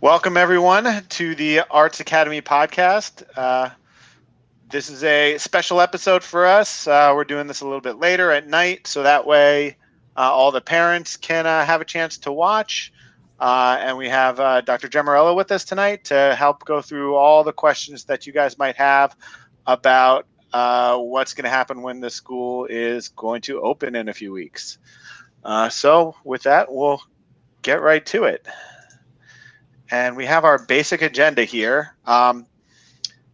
Welcome, everyone, to the Arts Academy podcast. This is a special episode for us. We're doing this a little bit later at night, so that way all the parents can have a chance to watch. And we have Dr. Gemmarello with us tonight to help go through all the questions that you guys might have about what's going to happen when the school is going to open in a few weeks. So with that, we'll get right to it. And we have our basic agenda here.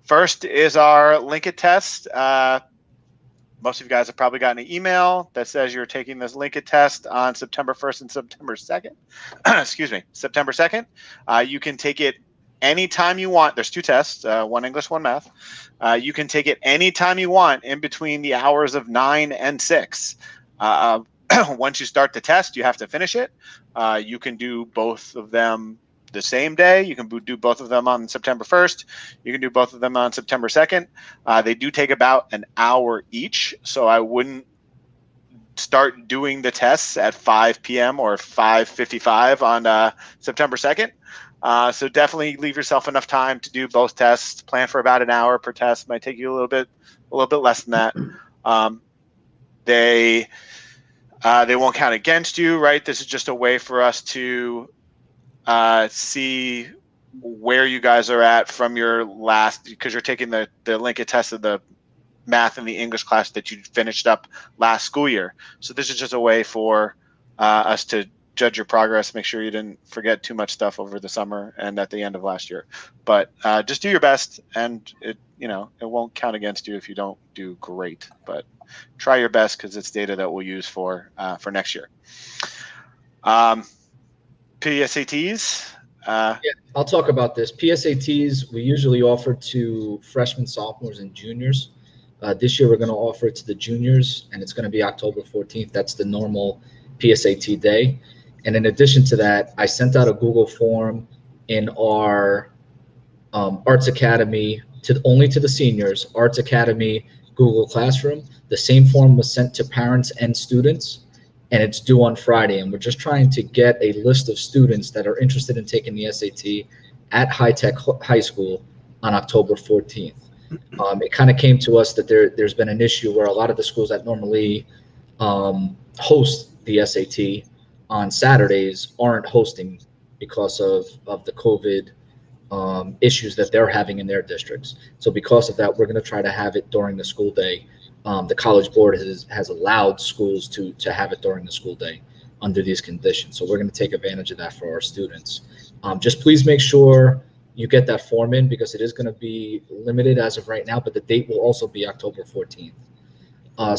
First is our LinkIT test. Most of you guys have probably gotten an email that says you're taking this LinkIT test on September 1st and September 2nd. Excuse me, September 2nd. You can take it anytime you want. There's two tests, one English, one math. You can take it anytime you want in between the hours of 9 and 6. Once you start the test, you have to finish it. You can do both of them the same day. You can do both of them on September 1st. You can do both of them on September 2nd. They do take about an hour each, so I wouldn't start doing the tests at 5 p.m. or 5:55 on September 2nd. So definitely leave yourself enough time to do both tests. Plan for about an hour per test. Might take you a little bit less than that. They won't count against you, right? This is just a way for us to see where you guys are at from your last, because you're taking the LinkIT test of the math and the English class that you finished up last school year. So this is just a way for us to judge your progress, make sure you didn't forget too much stuff over the summer and at the end of last year. But just do your best, and it won't count against you if you don't do great. But try your best because it's data that we'll use for next year. PSATs. Yeah, I'll talk about this. PSATs, we usually offer to freshmen, sophomores, and juniors. This year, we're going to offer it to the juniors, and it's going to be October 14th. That's the normal PSAT day. And in addition to that, I sent out a Google form in our Arts Academy only to the seniors, Arts Academy Google Classroom. The same form was sent to parents and students, and it's due on Friday. And we're just trying to get a list of students that are interested in taking the SAT at High Tech High School on October 14th. It kind of came to us that there's been an issue where a lot of the schools that normally host the SAT on Saturdays aren't hosting because of the COVID issues that they're having in their districts. So because of that, we're going to try to have it during the school day. The College Board has allowed schools to have it during the school day under these conditions. So we're going to take advantage of that for our students. Just please make sure you get that form in, because it is going to be limited as of right now, but the date will also be October 14th.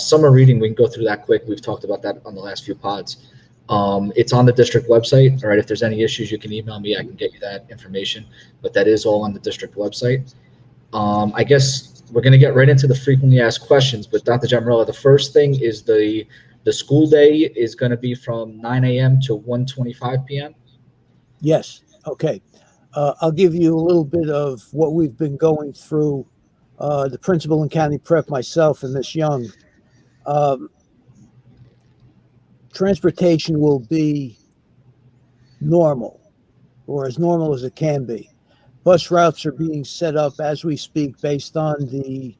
Summer reading, we can go through that quick. We've talked about that on the last few pods. It's on the district website. All right, if there's any issues, you can email me. I can get you that information, but that is all on the district website. I guess we're going to get right into the frequently asked questions, but Dr. Gemmarello, the first thing is the school day is going to be from 9 a.m. to 1:25 p.m. Yes. Okay. I'll give you a little bit of what we've been going through, the principal in county prep, myself, and Miss Young. Transportation will be normal, or as normal as it can be. Bus routes are being set up as we speak based on the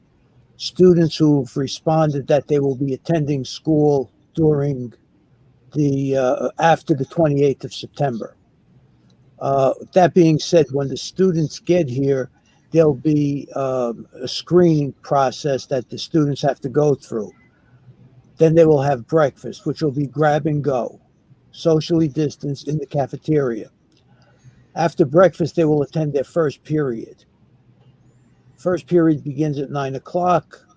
students who've responded that they will be attending school during the after the 28th of September. That being said, when the students get here, there'll be a screening process that the students have to go through. Then they will have breakfast, which will be grab and go, socially distanced in the cafeteria. After breakfast, they will attend their first period. First period begins at 9 o'clock.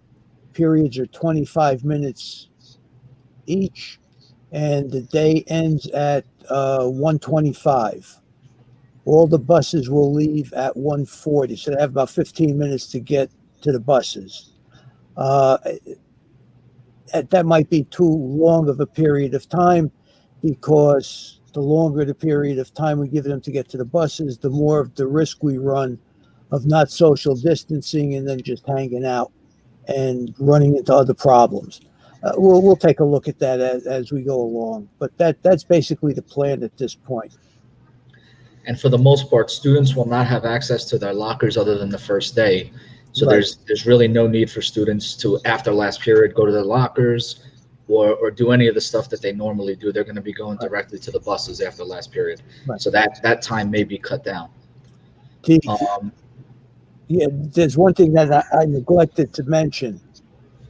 Periods are 25 minutes each, and the day ends at 1:25. All the buses will leave at 1:40, so they have about 15 minutes to get to the buses. That might be too long of a period of time, because the longer the period of time we give them to get to the buses, the more of the risk we run of not social distancing and then just hanging out and running into other problems. We'll take a look at that as we go along, but that's basically the plan at this point. And for the most part, students will not have access to their lockers other than the first day. So Right. there's really no need for students to, after last period, go to their lockers or do any of the stuff that they normally do. They're going to be going directly to the buses after last period. Right. So that time may be cut down. Yeah, there's one thing that I neglected to mention.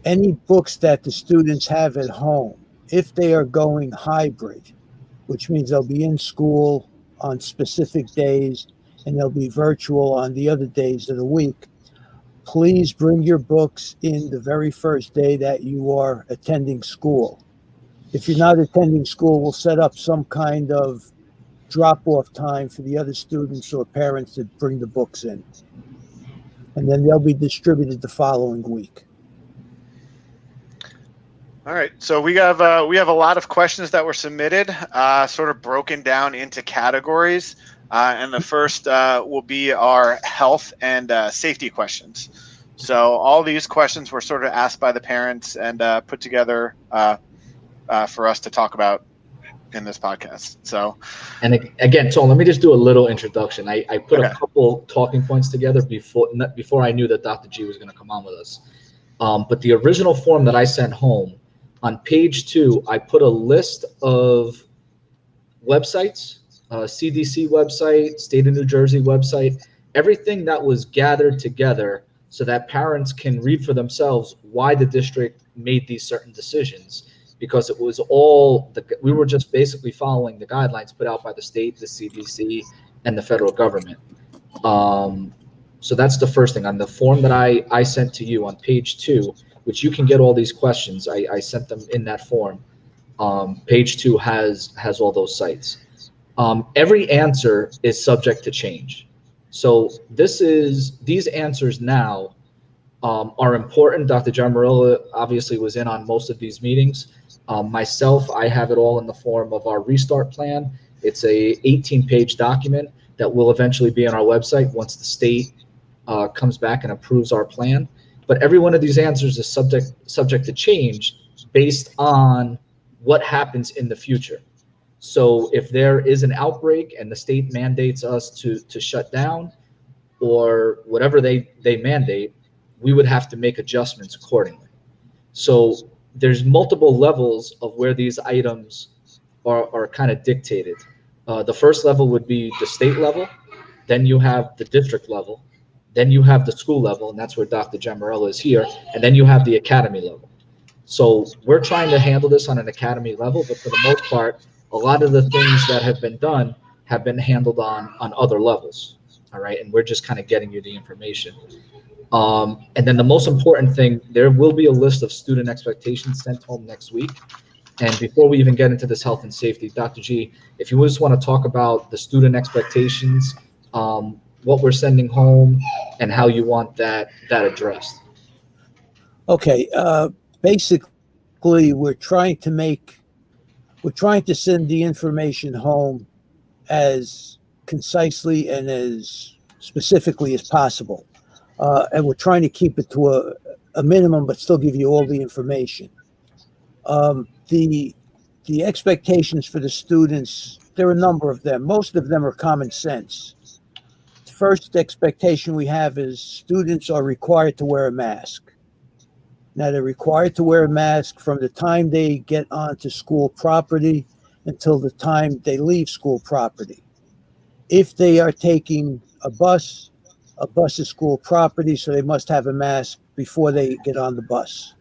Any books that the students have at home, if they are going hybrid, which means they'll be in school on specific days and they'll be virtual on the other days of the week, please bring your books in the very first day that you are attending school. If you're not attending school, we'll set up some kind of drop-off time for the other students or parents to bring the books in. And then they'll be distributed the following week. All right, so we have a lot of questions that were submitted, sort of broken down into categories, and the first will be our health and safety questions. So all these questions were sort of asked by the parents and put together for us to talk about in this podcast. So, and again, so let me just do a little introduction. I put Okay. a couple talking points together before I knew that Dr. G was going to come on with us. But the original form that I sent home, on page 2, I put a list of websites, CDC website, State of New Jersey website, everything that was gathered together so that parents can read for themselves why the district made these certain decisions, because it was all, we were just basically following the guidelines put out by the state, the CDC, and the federal government. So that's the first thing. On the form that I sent to you on page 2, which you can get all these questions, I sent them in that form. Page 2 has all those sites. Every answer is subject to change. So these answers now are important. Dr. Jamarilla obviously was in on most of these meetings. Myself, I have it all in the form of our restart plan. It's a 18-page document that will eventually be on our website once the state comes back and approves our plan. But every one of these answers is subject to change based on what happens in the future. So if there is an outbreak and the state mandates us to shut down or whatever they mandate, we would have to make adjustments accordingly. So there's multiple levels of where these items are kind of dictated. The first level would be the state level. Then you have the district level. Then you have the school level, and that's where Dr. Jamarella is here. And then you have the academy level. So we're trying to handle this on an academy level, but for the most part, a lot of the things that have been done have been handled on other levels. All right, and we're just kind of getting you the information. And then the most important thing, there will be a list of student expectations sent home next week. And before we even get into this health and safety, Dr. G, if you just want to talk about the student expectations, what we're sending home, and how you want that addressed. Okay, basically, we're trying to send the information home as concisely and as specifically as possible. And we're trying to keep it to a minimum, but still give you all the information. The expectations for the students, there are a number of them. Most of them are common sense. The first expectation we have is students are required to wear a mask. Now, they're required to wear a mask from the time they get onto school property until the time they leave school property. If they are taking a bus is school property, so they must have a mask before they get on the bus.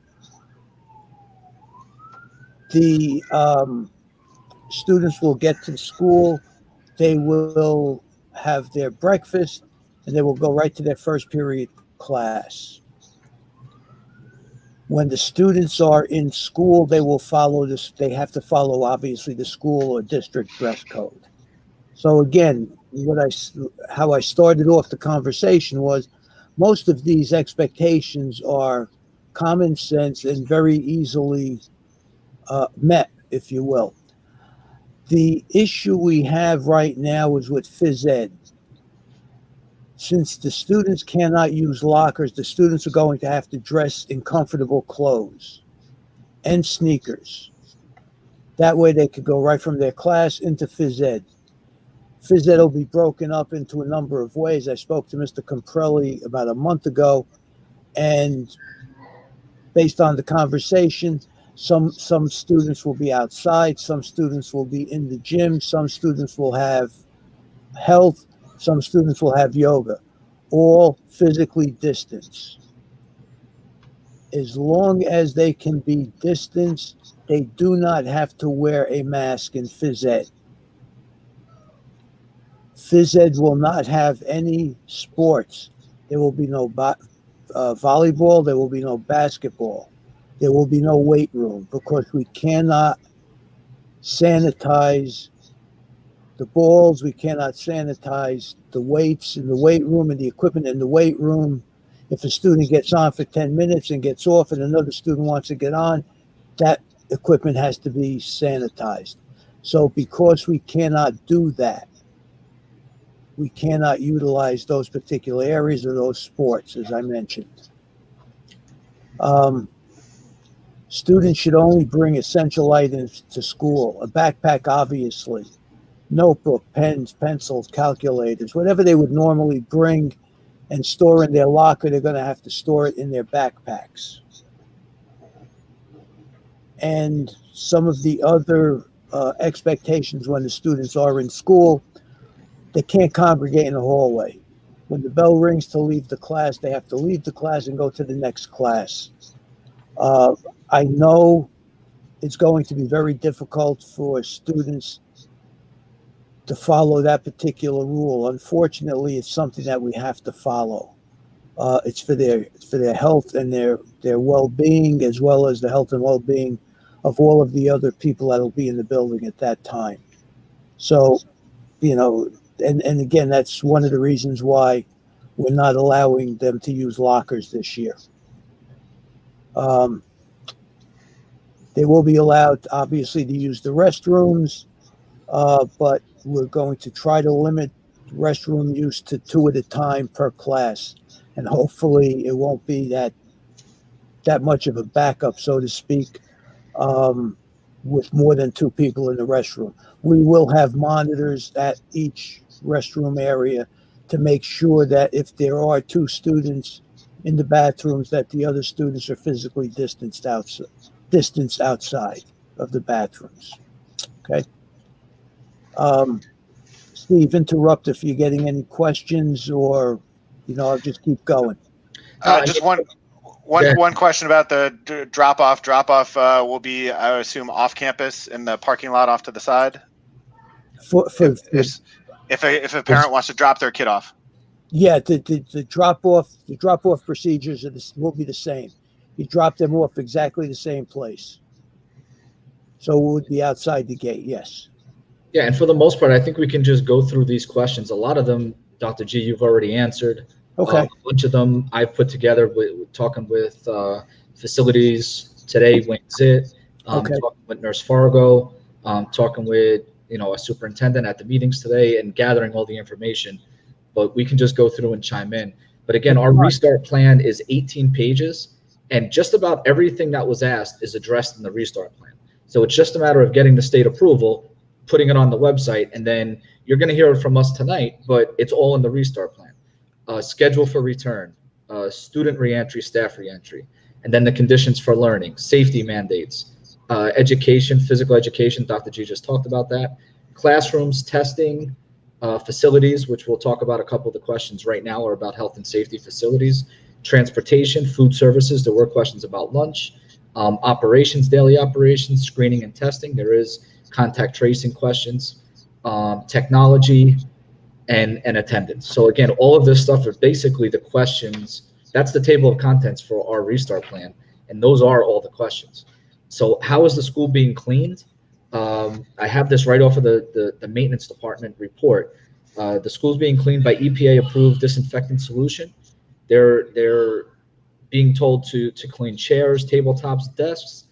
The students will get to school, they will have their breakfast, and they will go right to their first period class. When the students are in school, they will follow this. They have to follow, obviously, the school or district dress code. So again, how I started off the conversation was most of these expectations are common sense and very easily met, if you will. The issue we have right now is with phys ed. Since the students cannot use lockers, the students are going to have to dress in comfortable clothes and sneakers. That way they could go right from their class into phys ed. Phys ed will be broken up into a number of ways. I spoke to Mr. Comprelli about a month ago, and based on the conversation, some students will be outside, some students will be in the gym, some students will have health, some students will have yoga, all physically distanced. As long as they can be distanced, they do not have to wear a mask in phys ed. Phys ed will not have any sports. There will be no volleyball. There will be no basketball. There will be no weight room because we cannot sanitize the balls. We cannot sanitize the weights in the weight room and the equipment in the weight room. If a student gets on for 10 minutes and gets off and another student wants to get on, that equipment has to be sanitized. So because we cannot do that, we cannot utilize those particular areas or those sports, as I mentioned. Students should only bring essential items to school. A backpack, obviously. Notebook, pens, pencils, calculators, whatever they would normally bring and store in their locker, they're going to have to store it in their backpacks. And some of the other expectations when the students are in school, they can't congregate in the hallway. When the bell rings to leave the class, they have to leave the class and go to the next class. I know it's going to be very difficult for students to follow that particular rule. Unfortunately, it's something that we have to follow. It's for their health and their well-being, as well as the health and well-being of all of the other people that will be in the building at that time. So, you know, and again, that's one of the reasons why we're not allowing them to use lockers this year. They will be allowed, obviously, to use the restrooms, but we're going to try to limit restroom use to 2 at a time per class. And hopefully it won't be that much of a backup, so to speak, with more than 2 people in the restroom. We will have monitors at each restroom area to make sure that if there are 2 students in the bathrooms, that the other students are physically distanced outside of the bathrooms. Okay. Steve, interrupt if you're getting any questions, or, you know, I'll just keep going. Just one question about the drop off. Drop off will be, I would assume, off campus in the parking lot off to the side. If a parent wants to drop their kid off. Yeah, the drop off procedures will be the same. You drop them off exactly the same place. So it would be outside the gate. Yes. Yeah, and for the most part, I think we can just go through these questions. A lot of them, Dr. G, you've already answered. Okay. A bunch of them I've put together with talking with facilities today, LinkIT, Okay. talking with Nurse Fargo, talking with, you know, a superintendent at the meetings today, and gathering all the information. But we can just go through and chime in. But again, our restart plan is 18 pages, and just about everything that was asked is addressed in the restart plan. So it's just a matter of getting the state approval, putting it on the website, and then you're going to hear it from us tonight, but it's all in the restart plan. Schedule for return, student reentry, staff reentry, and then the conditions for learning, safety mandates, education, physical education, Dr. G just talked about that, classrooms, testing, facilities, which we'll talk about. A couple of the questions right now are about health and safety facilities, transportation, food services. There were questions about lunch, operations, daily operations, screening and testing. There is contact tracing questions, technology, and attendance. So again, all of this stuff are basically the questions. That's the table of contents for our restart plan, and those are all the questions. So how is the school being cleaned? I have this right off of the maintenance department report. The school's being cleaned by EPA approved disinfectant solution. They're being told to clean chairs, tabletops, desks.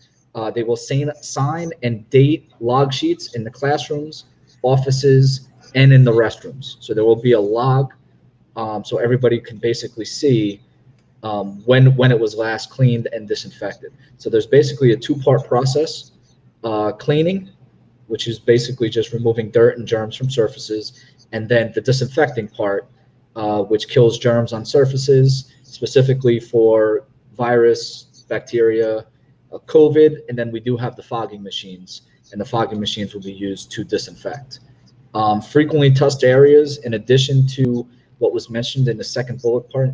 They will sign and date log sheets in the classrooms, offices, and in the restrooms. So there will be a log, so everybody can basically see when it was last cleaned and disinfected. So there's basically a 2-part process. Cleaning, which is basically just removing dirt and germs from surfaces, and then the disinfecting part, which kills germs on surfaces, specifically for virus, bacteria, COVID, and then we do have the fogging machines, and the fogging machines will be used to disinfect. Frequently touched areas, in addition to what was mentioned in the second bullet part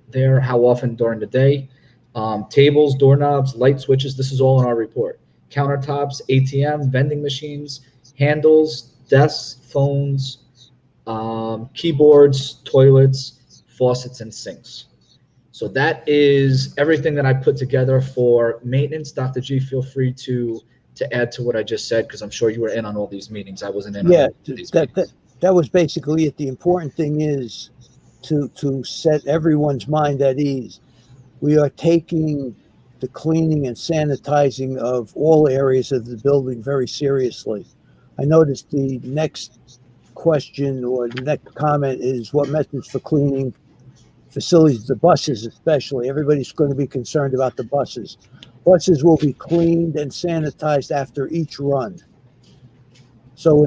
there, how often during the day, tables, doorknobs, light switches, this is all in our report. Countertops, ATM, vending machines, handles, desks, phones, keyboards, toilets, faucets, and sinks. So that is everything that I put together for maintenance. Dr. G, feel free to add to what I just said, because I'm sure you were in on all these meetings. I wasn't in on all these meetings. That was basically it. The important thing is to set everyone's mind at ease. We are taking the cleaning and sanitizing of all areas of the building very seriously. I noticed the next question or the next comment is what methods for cleaning facilities, the buses especially. Everybody's going to be concerned about the buses. Buses will be cleaned and sanitized after each run. So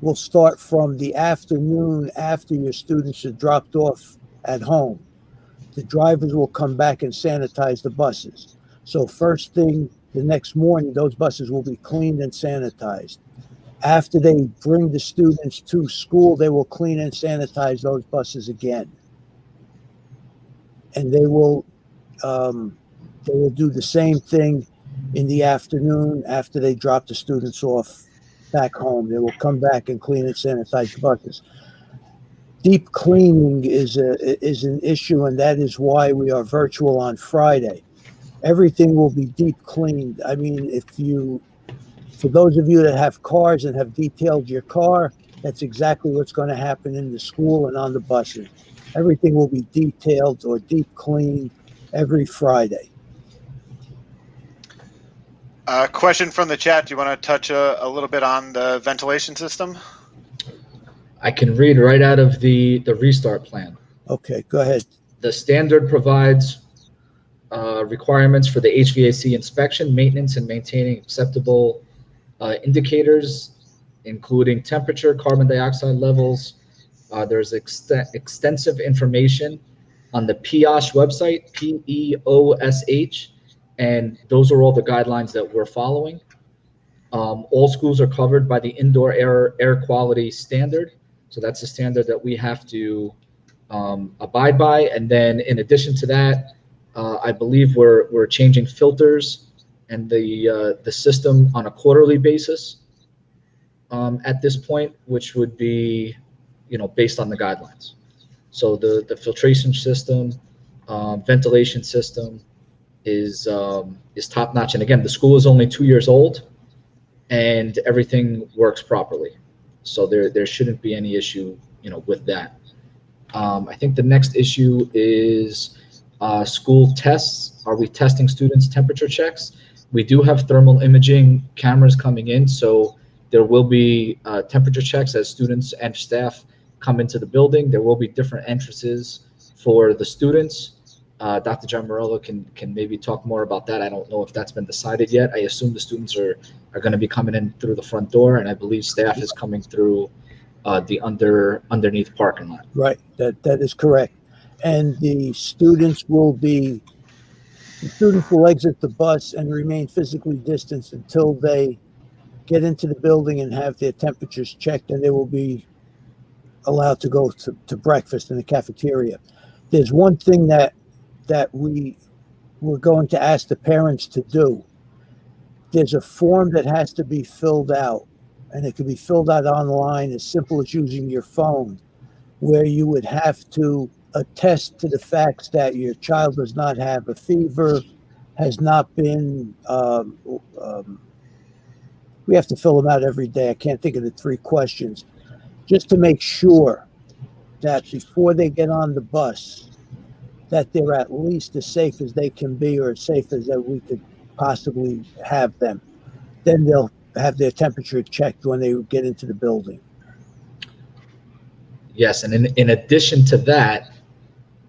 we'll start from the afternoon after your students are dropped off at home. The drivers will come back and sanitize the buses. So first thing the next morning, those buses will be cleaned and sanitized. After they bring the students to school, they will clean and sanitize those buses again. And they will do the same thing in the afternoon after they drop the students off back home. They will come back and clean and sanitize the buses. Deep cleaning is an issue, and that is why we are virtual on Friday. Everything will be deep cleaned. I mean, for those of you that have cars and have detailed your car, that's exactly what's going to happen in the school and on the buses. Everything will be detailed or deep cleaned every Friday. Question from the chat. Do you want to touch a little bit on the ventilation system? I can read right out of the restart plan. Okay, go ahead. The standard provides requirements for the HVAC inspection, maintenance, and maintaining acceptable indicators, including temperature, carbon dioxide levels. There's extensive information on the PEOSH website, PEOSH, and those are all the guidelines that we're following. All schools are covered by the indoor air quality standard. So that's a standard that we have to abide by. And then in addition to that, I believe we're changing filters and the system on a quarterly basis at this point, which would be, based on the guidelines. So the filtration system, ventilation system is top notch. And again, the school is only 2 years old, and everything works properly. So there shouldn't be any issue, with that. I think the next issue is school tests. Are we testing students' temperature checks? We do have thermal imaging cameras coming in, so there will be temperature checks as students and staff come into the building. There will be different entrances for the students. Dr. John Morello can maybe talk more about that. I don't know if that's been decided yet. I assume the students are going to be coming in through the front door, and I believe staff is coming through the underneath parking lot. Right, that is correct. And the students will exit the bus and remain physically distanced until they get into the building and have their temperatures checked, and they will be allowed to go to breakfast in the cafeteria. There's one thing that we're going to ask the parents to do. There's a form that has to be filled out, and it can be filled out online as simple as using your phone, where you would have to attest to the facts that your child does not have a fever, has not been, we have to fill them out every day. I can't think of the 3 questions, just to make sure that before they get on the bus, that they're at least as safe as they can be, or as safe as that we could possibly have them. Then they'll have their temperature checked when they get into the building. Yes, and in addition to that,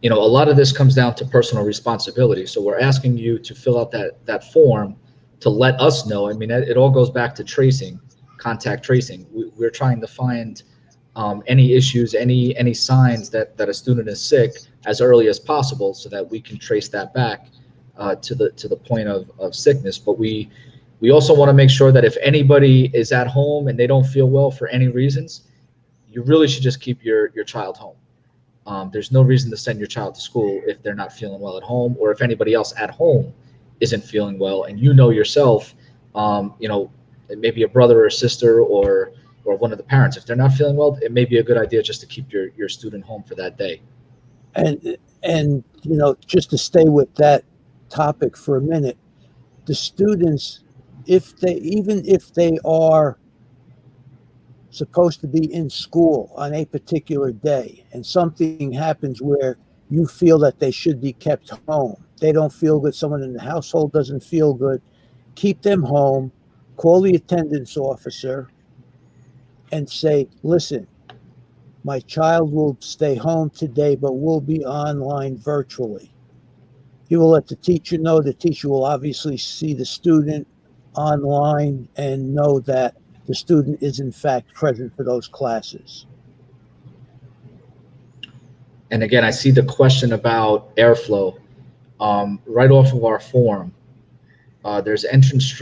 a lot of this comes down to personal responsibility. So we're asking you to fill out that form to let us know. I mean, it all goes back to tracing, contact tracing. We're trying to find any issues, any signs that a student is sick as early as possible, so that we can trace that back to the point of sickness. But we also want to make sure that if anybody is at home and they don't feel well for any reasons, you really should just keep your child home. There's no reason to send your child to school if they're not feeling well at home, or if anybody else at home isn't feeling well, and you know yourself, maybe a brother or a sister or one of the parents, if they're not feeling well, it may be a good idea just to keep your student home for that day. And just to stay with that topic for a minute, the students, even if they are supposed to be in school on a particular day and something happens where you feel that they should be kept home, they don't feel good, someone in the household doesn't feel good, keep them home, call the attendance officer and say, listen, my child will stay home today, but will be online virtually. He will let the teacher know. The teacher will obviously see the student online and know that the student is in fact present for those classes. And again, I see the question about airflow right off of our form. There's entrance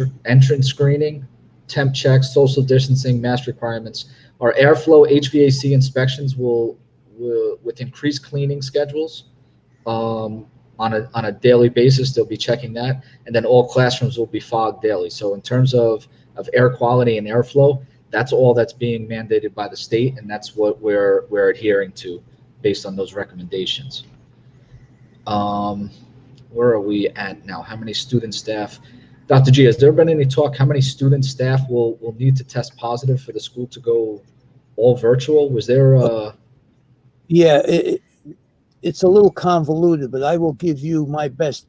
screening, temp checks, social distancing, mask requirements. Our airflow HVAC inspections will with increased cleaning schedules on a daily basis. They'll be checking that, and then all classrooms will be fogged daily. So in terms of air quality and airflow, that's all that's being mandated by the state, and that's what we're adhering to based on those recommendations. Where are we at now? How many student staff? Dr. G, has there been any talk how many student staff will need to test positive for the school to go all virtual? Was there Yeah, it's a little convoluted, but I will give you my best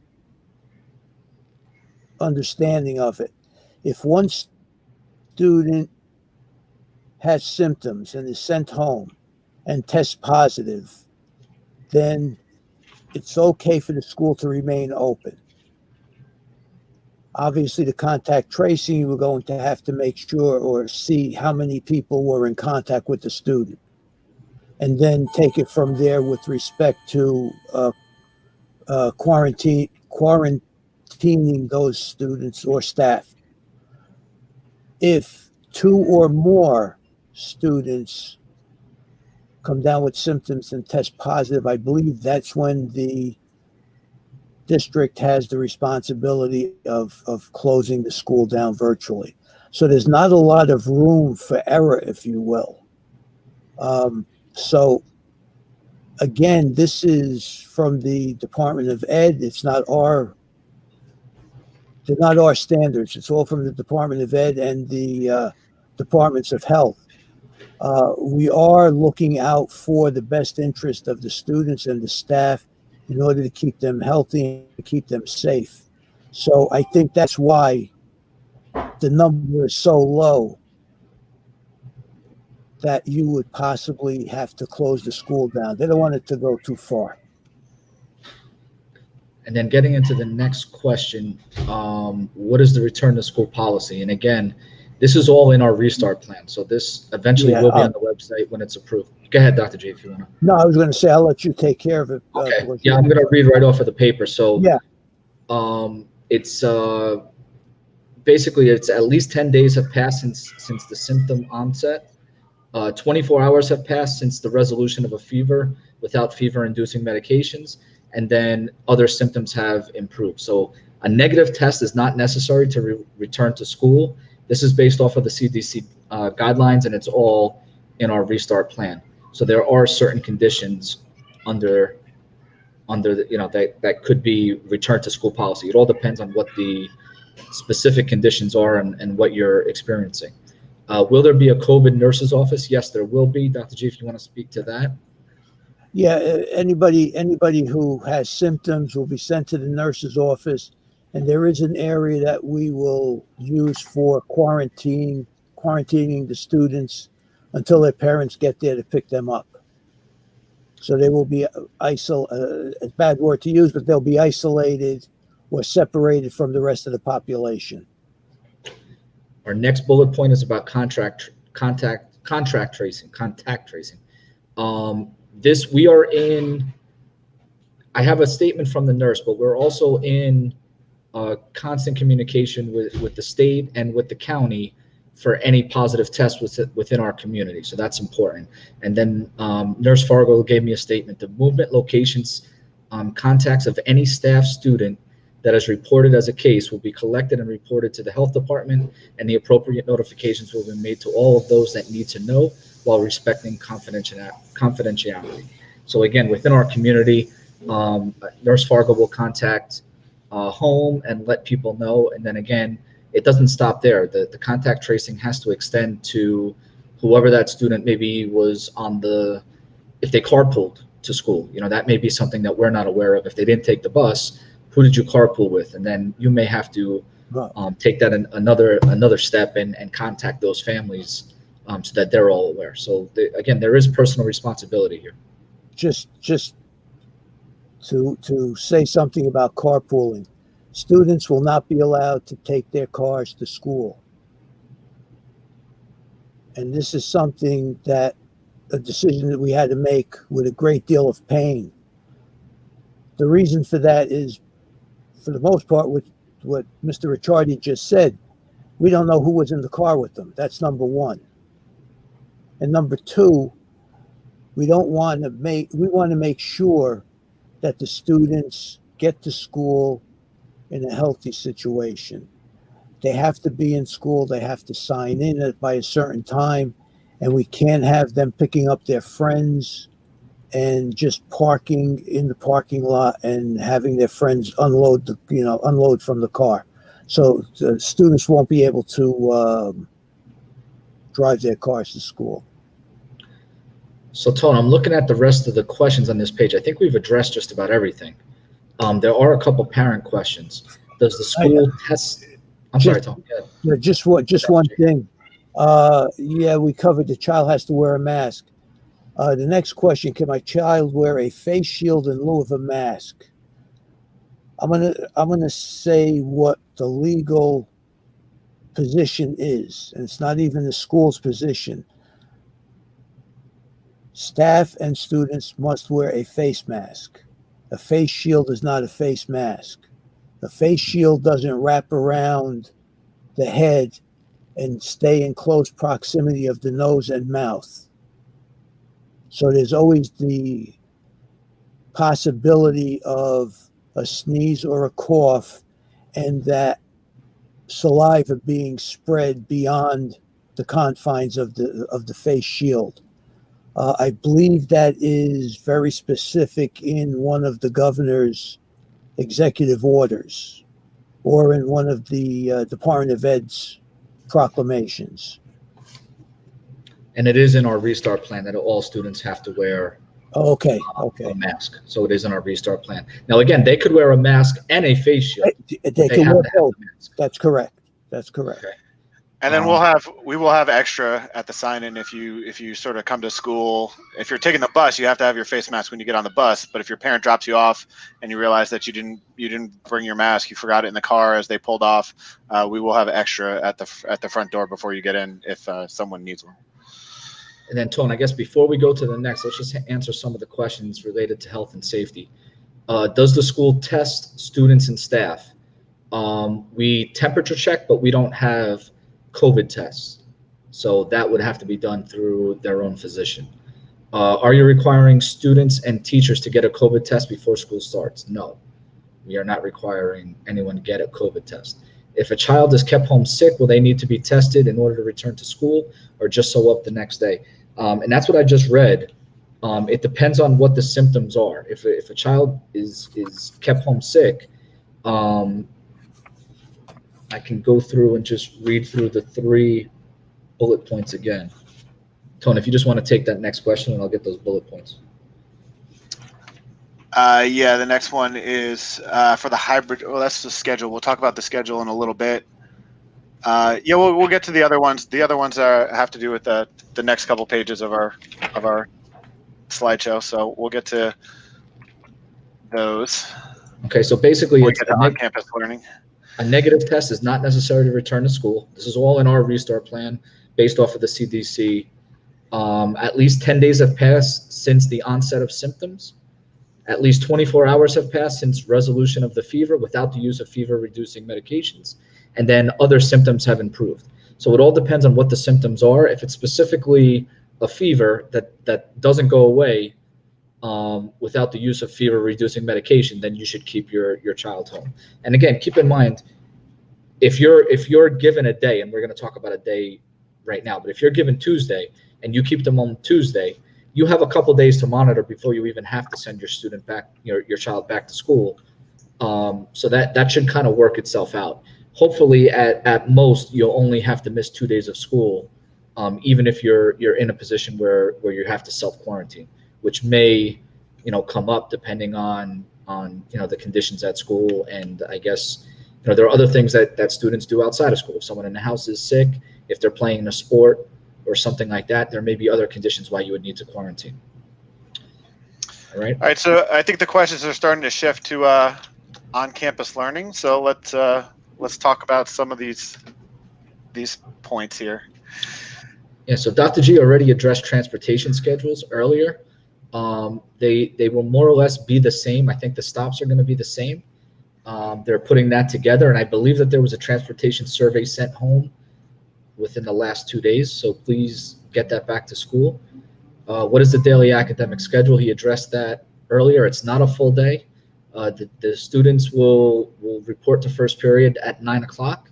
understanding of it. If one student has symptoms and is sent home and tests positive, then it's okay for the school to remain open. Obviously, the contact tracing, you were going to have to make sure or see how many people were in contact with the student, and then take it from there with respect to quarantining those students or staff. If 2 or more students come down with symptoms and test positive, I believe that's when the district has the responsibility of closing the school down virtually. So there's not a lot of room for error, if you will. So again, this is from the Department of Ed. They're not our standards. It's all from the Department of Ed and the departments of health. We are looking out for the best interest of the students and the staff in order to keep them healthy and keep them safe. So I think that's why the number is so low that you would possibly have to close the school down. They don't want it to go too far. And then getting into the next question, what is the return to school policy? And again, this is all in our restart plan. So this eventually will be on the website when it's approved. Go ahead, Dr. G, if you want to. No, I was going to say, I'll let you take care of it. Okay. Yeah, I'm going to read right off of the paper. So yeah, it's basically it's at least 10 days have passed since the symptom onset. 24 hours have passed since the resolution of a fever without fever-inducing medications, and then other symptoms have improved. So a negative test is not necessary to return to school. This is based off of the CDC guidelines, and it's all in our restart plan. So there are certain conditions under the, that could be return to school policy. It all depends on what the specific conditions are and what you're experiencing. Will there be a COVID nurse's office? Yes, there will be. Dr. G, if you want to speak to that. Yeah, anybody who has symptoms will be sent to the nurse's office, and there is an area that we will use for quarantining the students until their parents get there to pick them up. So they will be isolated, a bad word to use, but they'll be isolated or separated from the rest of the population. Our next bullet point is about contact contact tracing. This we are in. I have a statement from the nurse, but we're also in constant communication with the state and with the county for any positive tests within our community. So that's important. And then Nurse Fargo gave me a statement. The movement locations, contacts of any staff student that is reported as a case will be collected and reported to the health department, and the appropriate notifications will be made to all of those that need to know while respecting confidentiality. So again, within our community, Nurse Fargo will contact home and let people know. And then again, it doesn't stop there. The contact tracing has to extend to whoever that student maybe was if they carpooled to school. That may be something that we're not aware of. If they didn't take the bus, who did you carpool with? And then you may have to take that another step and contact those families so that they're all aware. So again, there is personal responsibility here. Just to say something about carpooling. Students will not be allowed to take their cars to school. And this is a decision that we had to make with a great deal of pain. The reason for that is, for the most part, with what Mr. Ricciardi just said, we don't know who was in the car with them. That's number one. And number two, we want to make sure that the students get to school in a healthy situation. They have to be in school. They have to sign in by a certain time, and we can't have them picking up their friends and just parking in the parking lot and having their friends unload from the car. So the students won't be able to drive their cars to school. So Tone, I'm looking at the rest of the questions on this page. I think we've addressed just about everything. There are a couple parent questions. Does the school test? I'm sorry, Tone. Yeah, just one thing. Yeah, we covered the child has to wear a mask. The next question: can my child wear a face shield in lieu of a mask? I'm gonna say what the legal position is, and it's not even the school's position. Staff and students must wear a face mask. A face shield is not a face mask. The face shield doesn't wrap around the head and stay in close proximity of the nose and mouth. So there's always the possibility of a sneeze or a cough and that saliva being spread beyond the confines of the face shield. I believe that is very specific in one of the governor's executive orders or in one of the Department of Ed's proclamations. And it is in our restart plan that all students have to wear a mask. So it is in our restart plan. Now, again, they could wear a mask and a face shield. They can wear both. That's correct. Okay. And then we will have extra at the sign-in if you sort of come to school. If you're taking the bus, you have to have your face mask when you get on the bus. But if your parent drops you off and you realize that you didn't bring your mask, you forgot it in the car as they pulled off, we will have extra at the front door before you get in if someone needs one. And then, Tone, I guess before we go to the next, let's just answer some of the questions related to health and safety. Does the school test students and staff? We temperature check, but we don't have COVID tests. So that would have to be done through their own physician. Are you requiring students and teachers to get a COVID test before school starts? No, we are not requiring anyone to get a COVID test. If a child is kept home sick, will they need to be tested in order to return to school or just show up the next day? And that's what I just read. It depends on what the symptoms are. If a child is kept home sick, I can go through and just read through the 3 bullet points again. Tone, if you just want to take that next question and I'll get those bullet points. Yeah, the next one is for the hybrid. Well, that's the schedule. We'll talk about the schedule in a little bit. Yeah, we'll get to the other ones. The other ones have to do with the next couple pages of our slideshow. So we'll get to those. Okay, so basically, it's on-campus learning. A negative test is not necessary to return to school. This is all in our restart plan based off of the CDC At least 10 days have passed since the onset of symptoms. At least 24 hours have passed since resolution of the fever without the use of fever-reducing medications. And then other symptoms have improved. So it all depends on what the symptoms are. If it's specifically a fever that doesn't go away without the use of fever-reducing medication, then you should keep your child home. And again, keep in mind, if you're given a day, and we're going to talk about a day right now, but if you're given Tuesday and you keep them on Tuesday, you have a couple days to monitor before you even have to send your student back, your child back to school. So that should kind of work itself out. Hopefully, at most, you'll only have to miss 2 days of school, even if you're in a position where you have to self-quarantine, which may, come up depending on the conditions at school. And I guess, there are other things that students do outside of school. If someone in the house is sick, if they're playing in a sport or something like that, there may be other conditions why you would need to quarantine. All right. All right. So I think the questions are starting to shift to on-campus learning. So let's talk about some of these points here. Yeah. So Dr. G already addressed transportation schedules earlier. They will more or less be the same. I think the stops are going to be the same. They're putting that together, and I believe that there was a transportation survey sent home within the last 2 days. So please get that back to school. What is the daily academic schedule? He addressed that earlier. It's not a full day. The students will report to first period at 9 o'clock,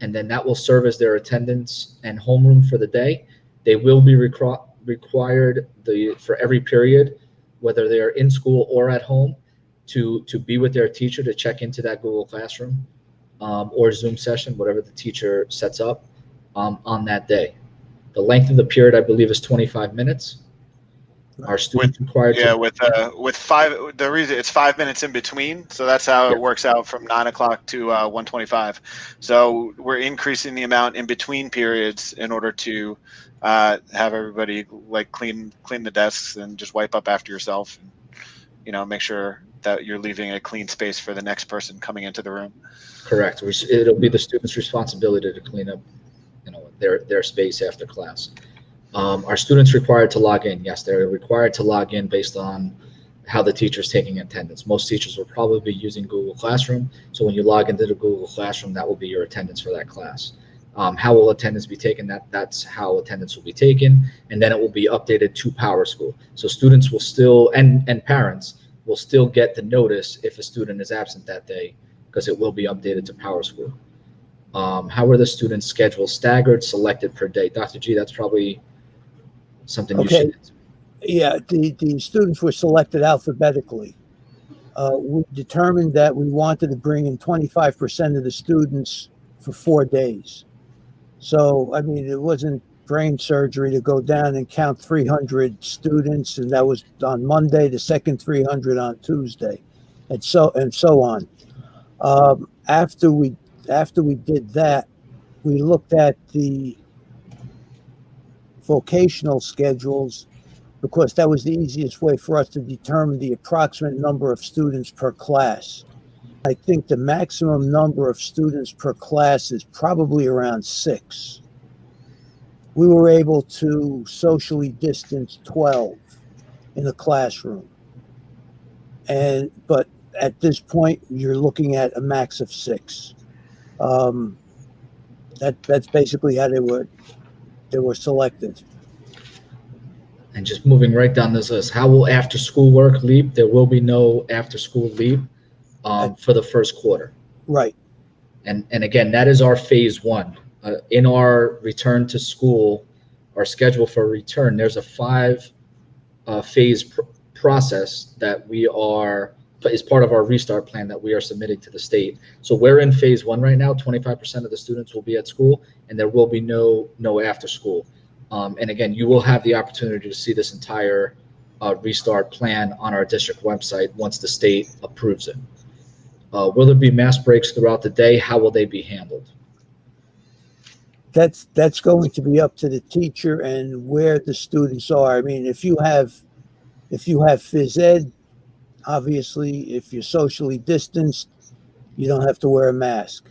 and then that will serve as their attendance and homeroom for the day. They will be required for every period, whether they're in school or at home, to be with their teacher to check into that Google Classroom or Zoom session, whatever the teacher sets up on that day. The length of the period, I believe, is 25 minutes. Our students required with five. The reason it's 5 minutes in between, so that's how it works out from 9 o'clock to 1:25. So we're increasing the amount in between periods in order to have everybody clean the desks and just wipe up after yourself, and make sure that you're leaving a clean space for the next person coming into the room. Correct. It'll be the student's responsibility to clean up, their space after class. Are students required to log in? Yes, they're required to log in based on how the teacher is taking attendance. Most teachers will probably be using Google Classroom. So when you log into the Google Classroom, that will be your attendance for that class. How will attendance be taken? That's how attendance will be taken. And then it will be updated to PowerSchool. So students will still, and parents will still get the notice if a student is absent that day, because it will be updated to PowerSchool. How are the students' schedules staggered, selected per day? Dr. G, that's probably something you should answer. Yeah, the students were selected alphabetically. We determined that we wanted to bring in 25% of the students for 4 days. So, I mean, it wasn't brain surgery to go down and count 300 students, and that was on Monday, the second 300 on Tuesday, and so on. After we did that, we looked at the vocational schedules, because that was the easiest way for us to determine the approximate number of students per class. I think the maximum number of students per class is probably around 6. We were able to socially distance 12 in a classroom. But at this point, you're looking at a max of 6. That's basically how they were selected. And just moving right down this list, how will after school work leave? There will be no after school leave for the first quarter. Right. And again, that is our phase 1. In our return to school, our schedule for return, there's a 5 phase process that is part of our restart plan that we are submitting to the state. So we're in phase 1 right now. 25% of the students will be at school, and there will be no after school. And again, you will have the opportunity to see this entire restart plan on our district website once the state approves it. Will there be mass breaks throughout the day? How will they be handled? That's going to be up to the teacher and where the students are. I mean, if you have phys ed, obviously, if you're socially distanced, you don't have to wear a mask.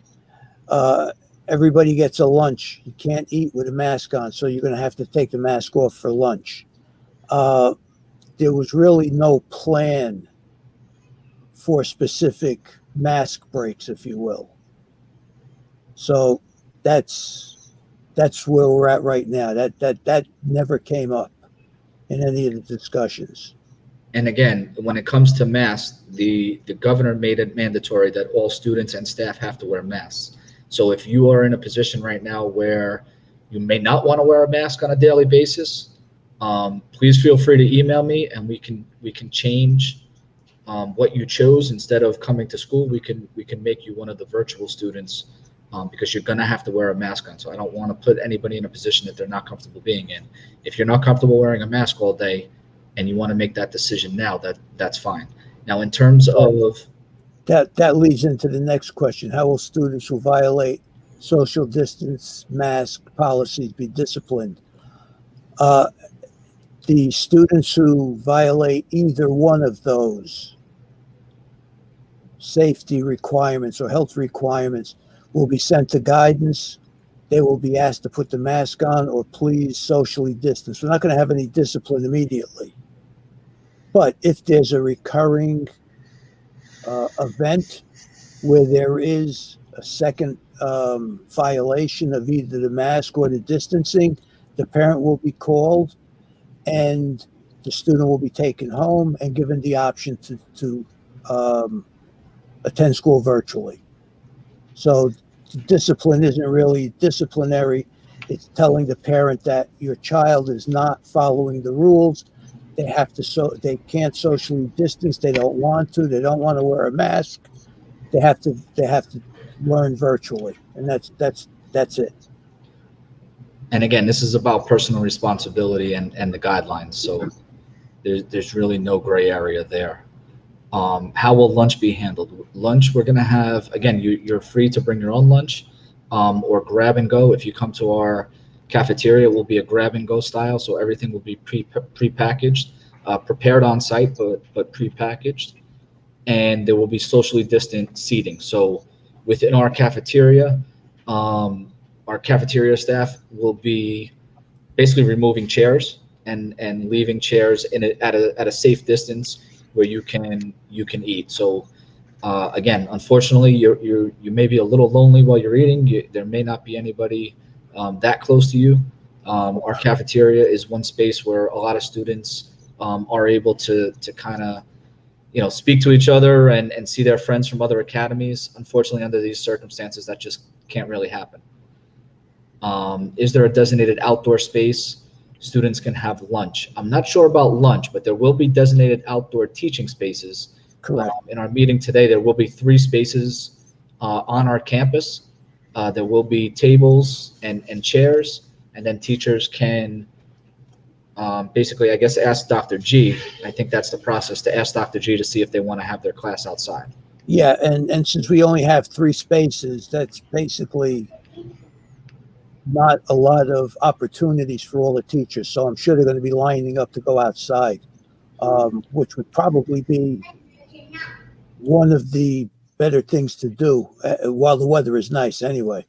everybody gets a lunch. You can't eat with a mask on, so you're going to have to take the mask off for lunch. There was really no plan for specific mask breaks, if you will. So that's where we're at right now. That never came up in any of the discussions. And again, when it comes to masks, the governor made it mandatory that all students and staff have to wear masks. So if you are in a position right now where you may not want to wear a mask on a daily basis, please feel free to email me, and we can change what you chose. Instead of coming to school, we can make you one of the virtual students, because you're going to have to wear a mask on. So I don't want to put anybody in a position that they're not comfortable being in. If you're not comfortable wearing a mask all day and you want to make that decision now, that's fine. Now, in terms of that leads into the next question: how will students who violate social distance mask policies be disciplined? The students who violate either one of those safety requirements or health requirements will be sent to guidance. They will be asked to put the mask on or please socially distance. We're not going to have any discipline immediately. But if there's a recurring event where there is a second violation of either the mask or the distancing, the parent will be called and the student will be taken home and given the option to attend school virtually. So discipline isn't really disciplinary. It's telling the parent that your child is not following the rules. They can't socially distance. They don't want to. They don't want to wear a mask. They have to learn virtually, and that's it. And again, this is about personal responsibility and the guidelines. So there's really no gray area there. How will lunch be handled? Lunch, we're going to have, again, you're free to bring your own lunch, or grab and go. If you come to our cafeteria, it will be a grab and go style. So everything will be pre-packaged, prepared on site, but pre-packaged. And there will be socially distant seating. So within our cafeteria staff will be basically removing chairs and leaving chairs at a safe distance where you can eat. So again, unfortunately, you may be a little lonely while you're eating. There may not be anybody that close to you. Our cafeteria is one space where a lot of students are able to kind of speak to each other and see their friends from other academies. Unfortunately, under these circumstances, that just can't really happen. Is there a designated outdoor space students can have lunch? I'm not sure about lunch, but there will be designated outdoor teaching spaces. Correct. In our meeting today, there will be 3 spaces on our campus. There will be tables and chairs, and then teachers can basically, I guess, ask Dr. G. I think that's the process, to ask Dr. G to see if they want to have their class outside. Yeah, and since we only have 3 spaces, that's basically not a lot of opportunities for all the teachers. So I'm sure they're going to be lining up to go outside, which would probably be one of the better things to do while the weather is nice anyway.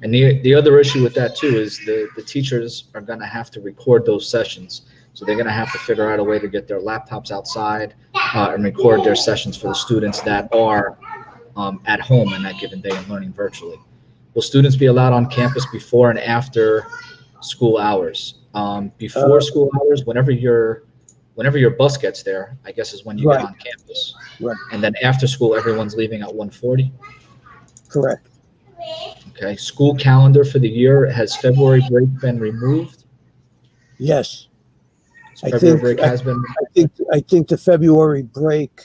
And the other issue with that too is the teachers are going to have to record those sessions. So they're going to have to figure out a way to get their laptops outside and record their sessions for the students that are at home on that given day and learning virtually. Will students be allowed on campus before and after school hours? Before school hours, whenever your bus gets there, I guess is when you get on campus. Right. And then after school, everyone's leaving at 1:40. Correct. Okay. School calendar for the year, has February break been removed? Yes. So February break has been. I think the February break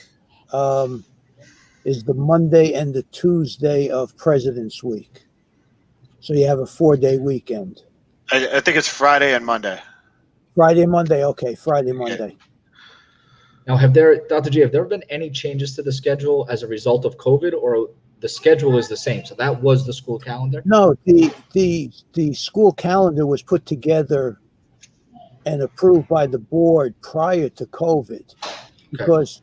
is the Monday and the Tuesday of President's Week. So you have a 4-day weekend. I think it's Friday and Monday. Friday, Monday. Okay, Friday, Monday. Now, Dr. G, have there been any changes to the schedule as a result of COVID, or the schedule is the same? So that was the school calendar? No, the school calendar was put together and approved by the board prior to COVID, because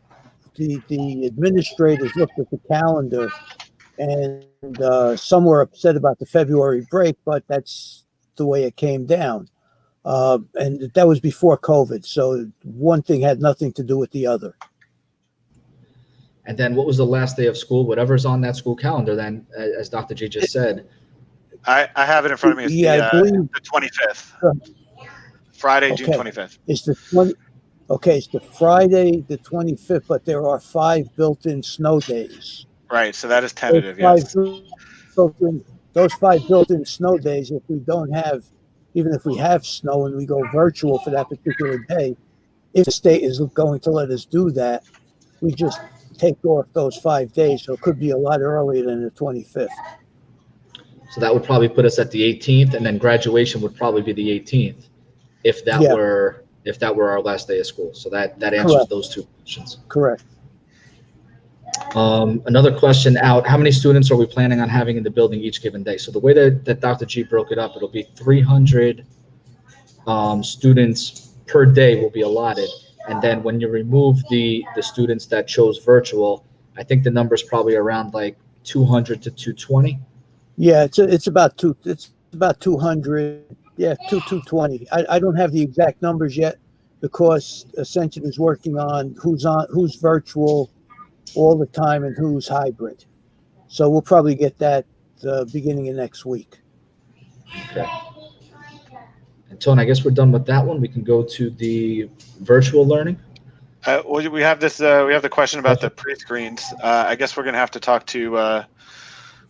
the administrators looked at the calendar And some were upset about the February break, but that's the way it came down. And that was before COVID. So one thing had nothing to do with the other. And then what was the last day of school? Whatever's on that school calendar, then, as Dr. G just said. I have it in front of me. It's I believe the 25th. Friday, June 25th. It's the 20. Okay, it's the Friday, the 25th, but there are 5 built-in snow days. Right, so that is tentative, yes. Those 5 built-in snow days, if we don't have, even if we have snow and we go virtual for that particular day, if the state is going to let us do that, we just take off those 5 days. So it could be a lot earlier than the 25th. So that would probably put us at the 18th, and then graduation would probably be the 18th, if that were our last day of school. So that answers Correct. Those 2 questions. Correct. Another question out: how many students are we planning on having in the building each given day? So the way that Dr. G broke it up, it'll be 300 students per day will be allotted. And then when you remove the students that chose virtual, I think the number's probably around like 200 to 220. Yeah, it's about 200. Yeah, 220. I don't have the exact numbers yet because Ascension is working on who's virtual all the time and who's hybrid. So we'll probably get that beginning of next week. Okay. And Tone, I guess we're done with that one. We can go to the virtual learning. We have this. We have the question about the pre-screens. I guess we're going to have to talk to.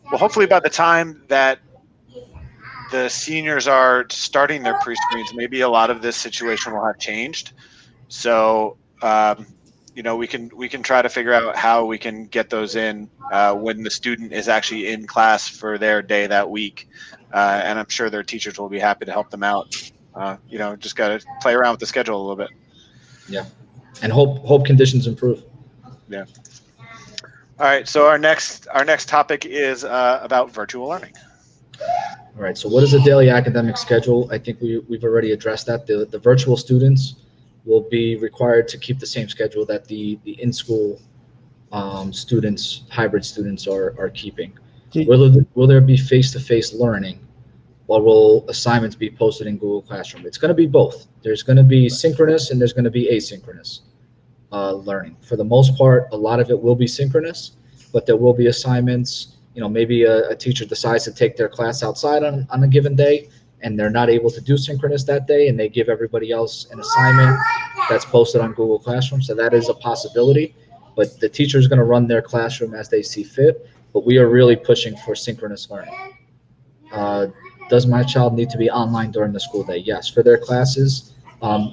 Hopefully, by the time that the seniors are starting their pre-screens, maybe a lot of this situation will have changed. So, we can try to figure out how we can get those in when the student is actually in class for their day that week, and I'm sure their teachers will be happy to help them out. Just got to play around with the schedule a little bit. Yeah, and hope conditions improve. Yeah. All right. So our next topic is about virtual learning. All right. So what is the daily academic schedule? I think we've already addressed that. The virtual students will be required to keep the same schedule that the in-school students, hybrid students, are keeping. Will there be face-to-face learning, or will assignments be posted in Google Classroom? It's going to be both. There's going to be synchronous and there's going to be asynchronous learning. For the most part, a lot of it will be synchronous, but there will be assignments. Maybe a teacher decides to take their class outside on a given day, and they're not able to do synchronous that day, and they give everybody else an assignment that's posted on Google Classroom. So that is a possibility, but the teacher is going to run their classroom as they see fit. But we are really pushing for synchronous learning. Does my child need to be online during the school day? Yes. For their classes,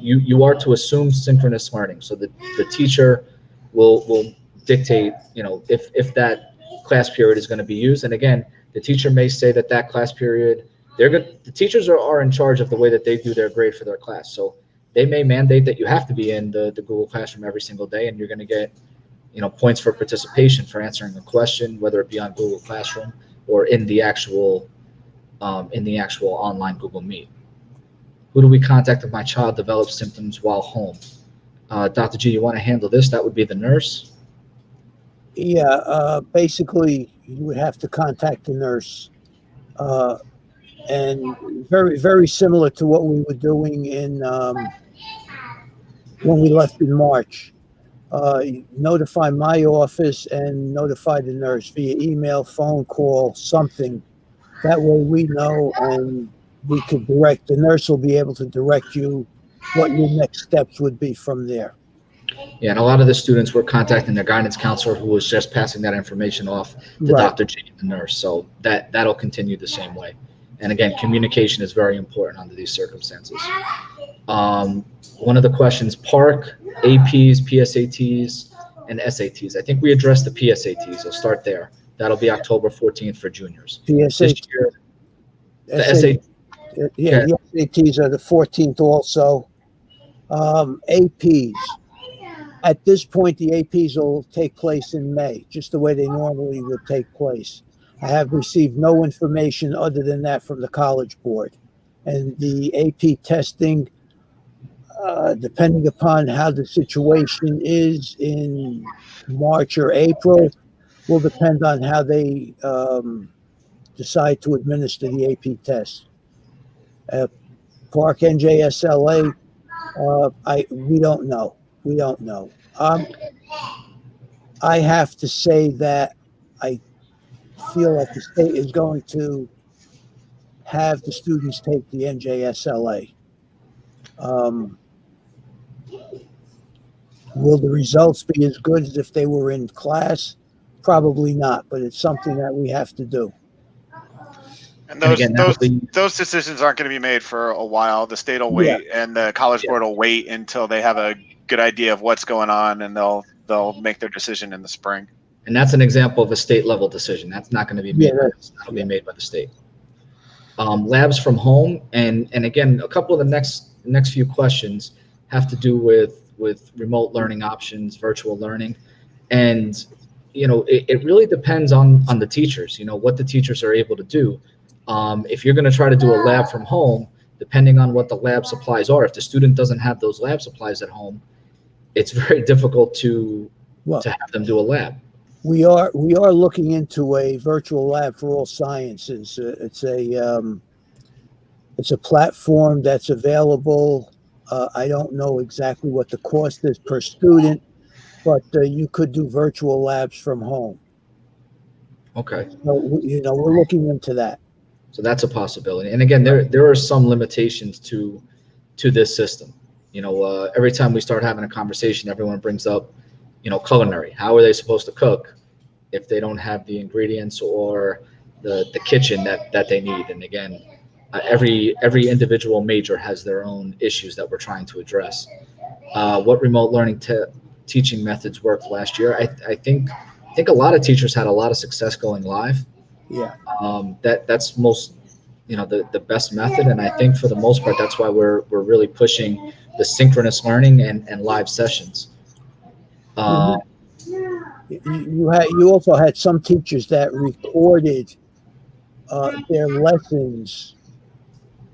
you are to assume synchronous learning. So the teacher will dictate, if that class period is going to be used. And again, the teacher may say that class period, the teachers are in charge of the way that they do their grade for their class. So they may mandate that you have to be in the Google Classroom every single day, and you're going to get, points for participation for answering a question, whether it be on Google Classroom or in the actual online Google Meet. Who do we contact if my child develops symptoms while home? Dr. G, you want to handle this? That would be the nurse. Yeah, basically you would have to contact the nurse, and very, very similar to what we were doing in when we left in March. Notify my office and notify the nurse via email, phone call, something. That way we know, and we could direct, the nurse will be able to direct you what your next steps would be from there. Yeah, and a lot of the students were contacting their guidance counselor, who was just passing that information off to Right. Dr. G, the nurse. So that'll continue the same way. And again, communication is very important under these circumstances. One of the questions, PARC, APs, PSATs, and SATs. I think we addressed the PSATs. I'll start there. That'll be October 14th for juniors. PSAT, The SAT. yeah, the SATs are the 14th also. APs. At this point, the APs will take place in May, just the way they normally would take place. I have received no information other than that from the College Board. And the AP testing, depending upon how the situation is in March or April, will depend on how they decide to administer the AP test. Clark NJSLA, we don't know. We don't know. I have to say that I feel like the state is going to have the students take the NJSLA. Will the results be as good as if they were in class? Probably not, but it's something that we have to do. And And again, those decisions aren't going to be made for a while. The state will wait, and the College Board will wait until they have a good idea of what's going on, and they'll make their decision in the spring. And that's an example of a state level decision. That's not going to be made. That'll be made by the state. Labs from home, and again, a couple of the next few questions have to do with remote learning options, virtual learning, and it really depends on the teachers. What the teachers are able to do. If you're going to try to do a lab from home, depending on what the lab supplies are, if the student doesn't have those lab supplies at home, it's very difficult to have them do a lab. We are looking into a virtual lab for all sciences. It's a platform that's available. I don't know exactly what the cost is per student, but you could do virtual labs from home. Okay. So, we're looking into that. So that's a possibility. And again, there are some limitations to this system. Every time we start having a conversation, everyone brings up, culinary. How are they supposed to cook if they don't have the ingredients or the kitchen that they need? And again, every individual major has their own issues that we're trying to address. What remote learning teaching methods worked last year? I think a lot of teachers had a lot of success going live. Yeah. That's most, the best method. And I think for the most part, that's why we're really pushing the synchronous learning and live sessions. You also had some teachers that recorded their lessons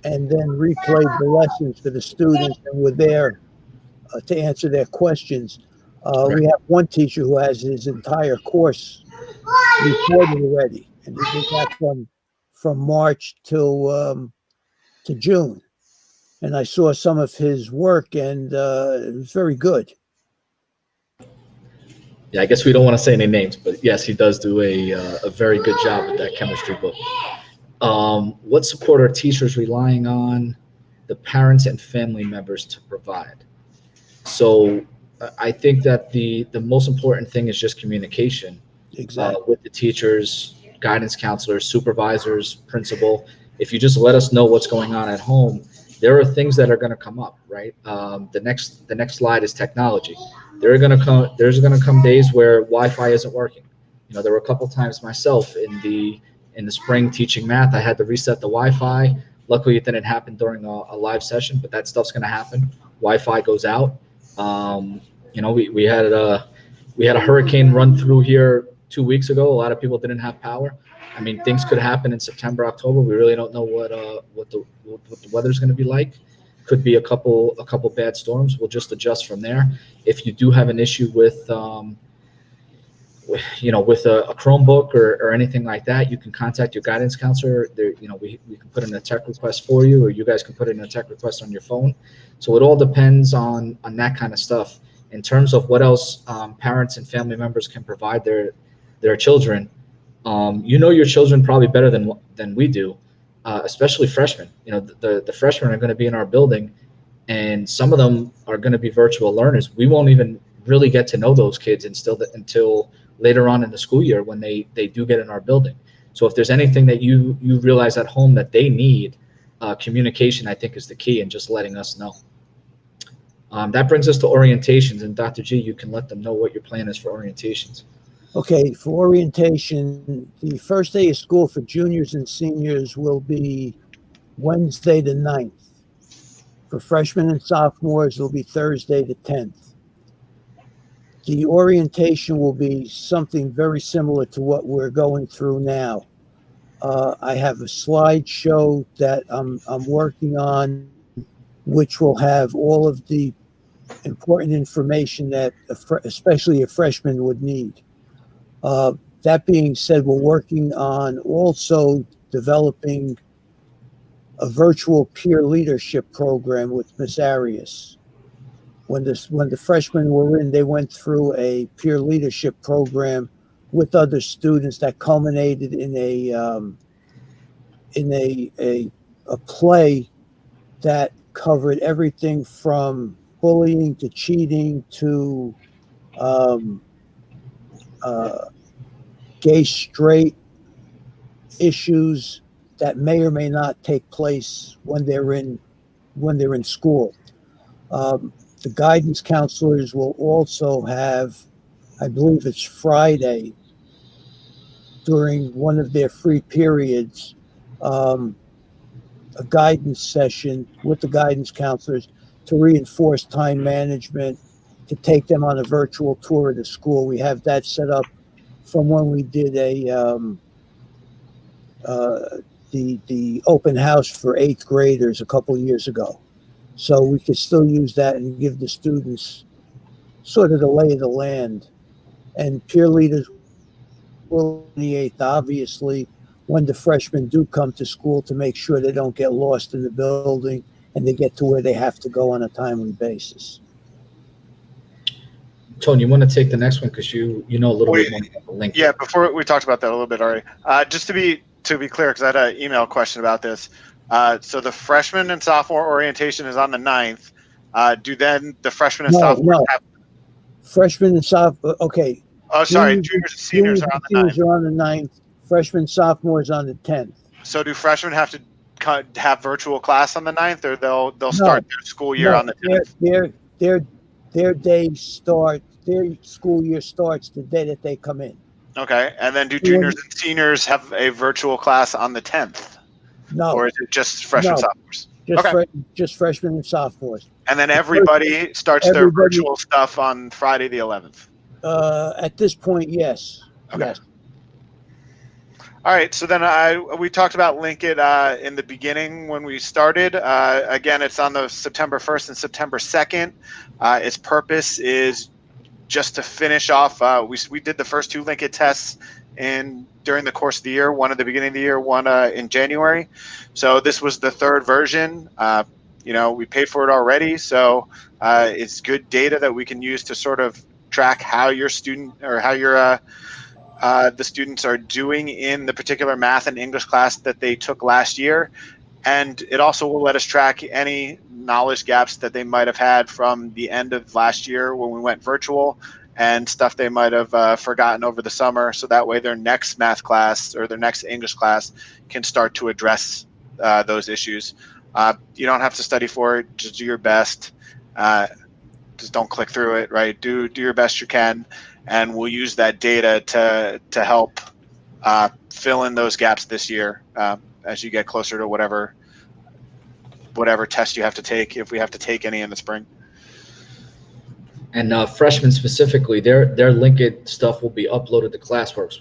and then replayed the lessons for the students and were there to answer their questions. We have one teacher who has his entire course recorded already, and he did that from March to June. And I saw some of his work, and it was very good. Yeah, I guess we don't want to say any names, but yes, he does do a very good job with that chemistry book. What support are teachers relying on the parents and family members to provide? So I think that the most important thing is just communication. Exactly. With the teachers, guidance counselors, supervisors, principal. If you just let us know what's going on at home, there are things that are going to come up, right? The next slide is technology. There's going to come days where Wi-Fi isn't working. There were a couple times myself in the spring teaching math, I had to reset the Wi-Fi. Luckily, it didn't happen during a live session, but that stuff's going to happen. Wi-Fi goes out. We had a hurricane run through here 2 weeks ago. A lot of people didn't have power. I mean, things could happen in September, October. We really don't know what the weather's going to be like. Could be a couple bad storms. We'll just adjust from there. If you do have an issue with a Chromebook or anything like that, you can contact your guidance counselor. We can put in a tech request for you, or you guys can put in a tech request on your phone. So it all depends on that kind of stuff. In terms of what else parents and family members can provide their children, your children probably better than we do, especially freshmen. The freshmen are going to be in our building, and some of them are going to be virtual learners. We won't even really get to know those kids until later on in the school year when they do get in our building. So if there's anything that you realize at home that they need, communication, I think, is the key, and just letting us know. That brings us to orientations, and Dr. G, you can let them know what your plan is for orientations. Okay, for orientation, the first day of school for juniors and seniors will be Wednesday the 9th. For freshmen and sophomores, it will be Thursday the 10th. The orientation will be something very similar to what we're going through now. I have a slideshow that I'm working on, which will have all of the important information that especially a freshman would need. That being said, we're working on also developing a virtual peer leadership program with Miss Arias. When the freshmen were in, they went through a peer leadership program with other students that culminated in a play that covered everything from bullying to cheating to gay straight issues that may or may not take place when they're in school. The guidance counselors will also have, I believe it's Friday, during one of their free periods, a guidance session with the guidance counselors to reinforce time management, to take them on a virtual tour of the school. We have that set up from when we did the open house for 8th graders a couple years ago. So we could still use that and give the students sort of the lay of the land. And peer leaders will be 28th, obviously, when the freshmen do come to school, to make sure they don't get lost in the building and they get to where they have to go on a timely basis. Tony, you want to take the next one because you know a little bit more about the link. Yeah, before we talked about that a little bit already. Just to be clear, because I had an email question about this. So the freshman and sophomore orientation is on the 9th. Do then the freshmen and sophomores have? Freshmen and sophomore. Okay. Oh, sorry. Juniors and seniors are on the 9th. Are on the 9th. Freshmen, sophomores on the 10th. So do freshmen have to have virtual class on the 9th, or they'll start their school year on the 10th? Their school year starts the day that they come in. Okay, and then do juniors and seniors have a virtual class on the 10th? No. Or is it just freshmen, sophomores? Just freshmen and sophomores. And then everybody starts their virtual stuff on Friday the 11th? At this point, yes. Okay. Yes. All right, so then we talked about LinkIT in the beginning when we started. Again, it's on the September 1st and September 2nd. Its purpose is just to finish off. We did the first 2 LinkIT tests during the course of the year, one at the beginning of the year, one in January. So this was the 3rd version. We paid for it already, so it's good data that we can use to sort of track how your student or how your the students are doing in the particular math and English class that they took last year. And it also will let us track any knowledge gaps that they might have had from the end of last year when we went virtual, and stuff they might have forgotten over the summer. So that way their next math class or their next English class can start to address those issues. You don't have to study for it. Just do your best. Just don't click through it, right? Do your best you can. And we'll use that data to help fill in those gaps this year as you get closer to whatever test you have to take, if we have to take any in the spring. And freshmen specifically, their LinkIT stuff will be uploaded to Classworks.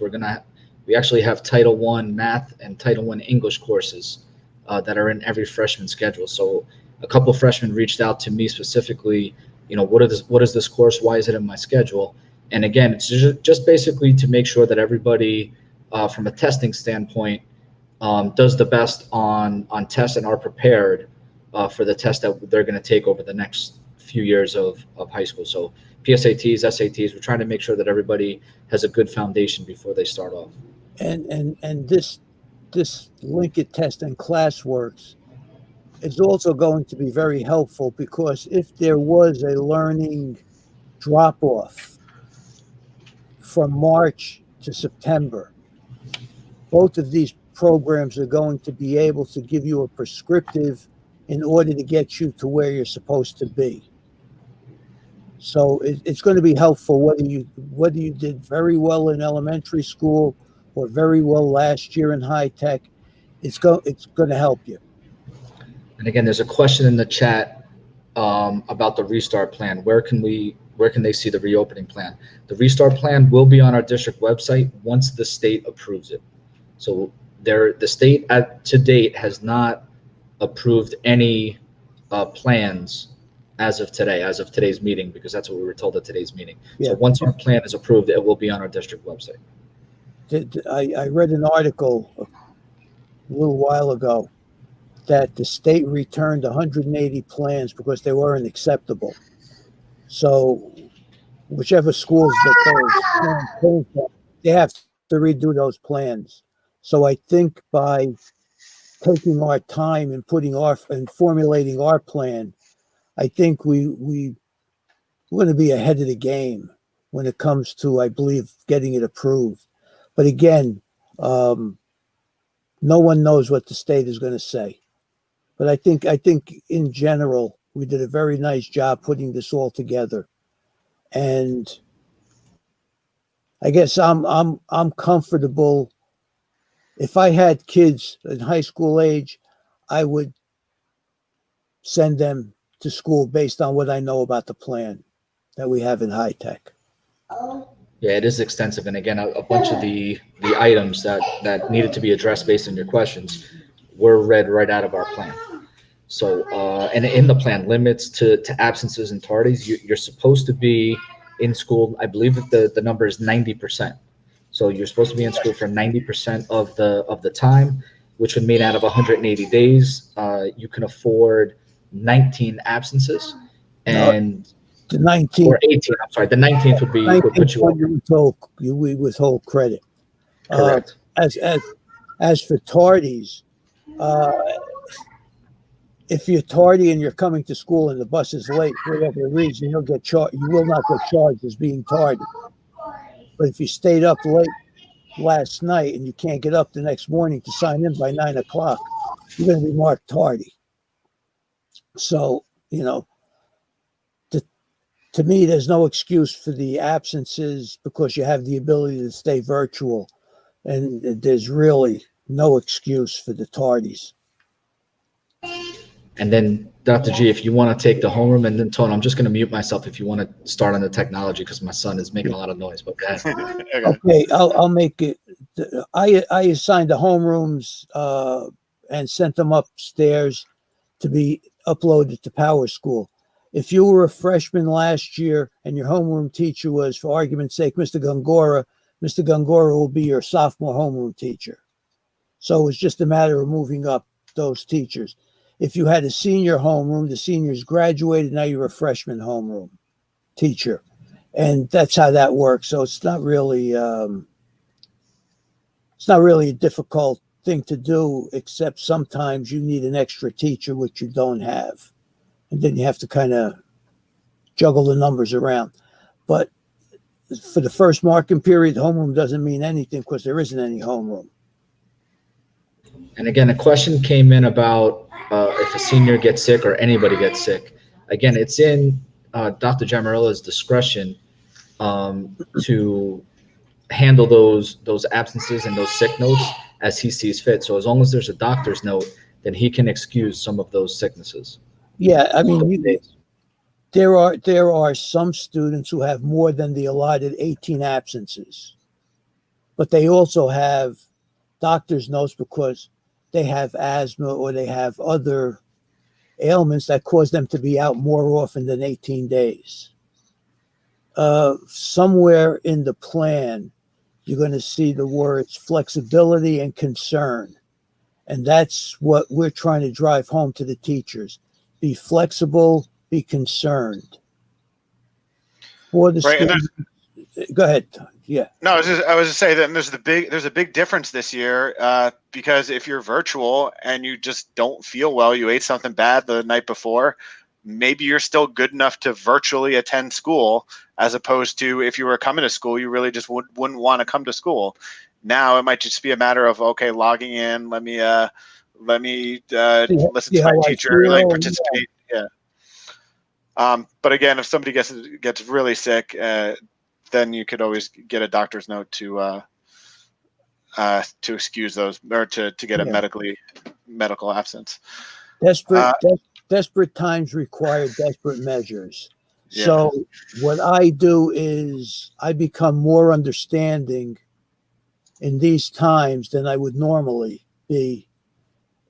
We actually have Title I Math and Title I English courses that are in every freshman schedule. So a couple freshmen reached out to me specifically, what is this course? Why is it in my schedule? And again, it's just basically to make sure that everybody, from a testing standpoint, does the best on tests and are prepared for the test that they're going to take over the next few years of high school. So PSATs, SATs, we're trying to make sure that everybody has a good foundation before they start off. And this LinkIT test and Classworks is also going to be very helpful, because if there was a learning drop-off from March to September, both of these programs are going to be able to give you a prescriptive in order to get you to where you're supposed to be. So it's going to be helpful whether you did very well in elementary school or very well last year in high tech. It's going to help you. And again, there's a question in the chat about the restart plan. Where can they see the reopening plan? The restart plan will be on our district website once the state approves it. So the state to date has not approved any plans as of today's meeting, because that's what we were told at today's meeting. Yeah. So once our plan is approved, it will be on our district website. I read an article a little while ago that the state returned 180 plans because they weren't acceptable. So whichever schools that those plans came from, they have to redo those plans. So I think by taking our time and formulating our plan, I think we're going to be ahead of the game when it comes to, I believe, getting it approved. But again, no one knows what the state is going to say. But I think in general, we did a very nice job putting this all together. And I guess I'm comfortable. If I had kids in high school age, I would send them to school based on what I know about the plan that we have in high tech. Yeah, it is extensive, and again, a bunch of the items that needed to be addressed based on your questions were read right out of our plan. So, and in the plan, limits to absences and tardies, you're supposed to be in school. I believe that the number is 90%. So you're supposed to be in school for 90% of the time, which would mean out of 180 days, you can afford 19 absences, and the 19th or 18. I'm sorry, the 19th would put you over. We withhold credit. Correct. As for tardies, if you're tardy and you're coming to school and the bus is late for whatever reason, you'll get charged. You will not get charged as being tardy. But if you stayed up late last night and you can't get up the next morning to sign in by 9 o'clock, you're going to be marked tardy. So, to me, there's no excuse for the absences because you have the ability to stay virtual. And there's really no excuse for the tardies. And then, Dr. G, if you want to take the homeroom, and then Tone, I'm just going to mute myself if you want to start on the technology because my son is making a lot of noise. But go ahead. Okay, I'll make it. I assigned the homerooms and sent them upstairs to be uploaded to Power School. If you were a freshman last year and your homeroom teacher was, for argument's sake, Mr. Gongora will be your sophomore homeroom teacher. So it's just a matter of moving up those teachers. If you had a senior homeroom, the seniors graduated, now you're a freshman homeroom teacher. And that's how that works. So it's not really a difficult thing to do, except sometimes you need an extra teacher, which you don't have. And then you have to kind of juggle the numbers around. But for the first marking period, homeroom doesn't mean anything because there isn't any homeroom. And again, a question came in about if a senior gets sick or anybody gets sick. Again, it's in Dr. Jamarilla's discretion to handle those absences and those sick notes as he sees fit. So as long as there's a doctor's note, then he can excuse some of those sicknesses. Yeah, I mean, there are some students who have more than the allotted 18 absences, but they also have doctor's notes because they have asthma or they have other ailments that cause them to be out more often than 18 days. Somewhere in the plan, you're going to see the words flexibility and concern. And that's what we're trying to drive home to the teachers. Be flexible, be concerned. For the students, go ahead. Yeah. No, I was just saying that there's a big difference this year because if you're virtual and you just don't feel well, you ate something bad the night before, maybe you're still good enough to virtually attend school, as opposed to if you were coming to school, you really just wouldn't want to come to school. Now it might just be a matter of, okay, logging in, let me listen to my teacher, like participate. Yeah. But again, if somebody gets really sick, then you could always get a doctor's note to excuse those or to get a medical absence. Desperate times require desperate measures. Yeah. So what I do is I become more understanding in these times than I would normally be.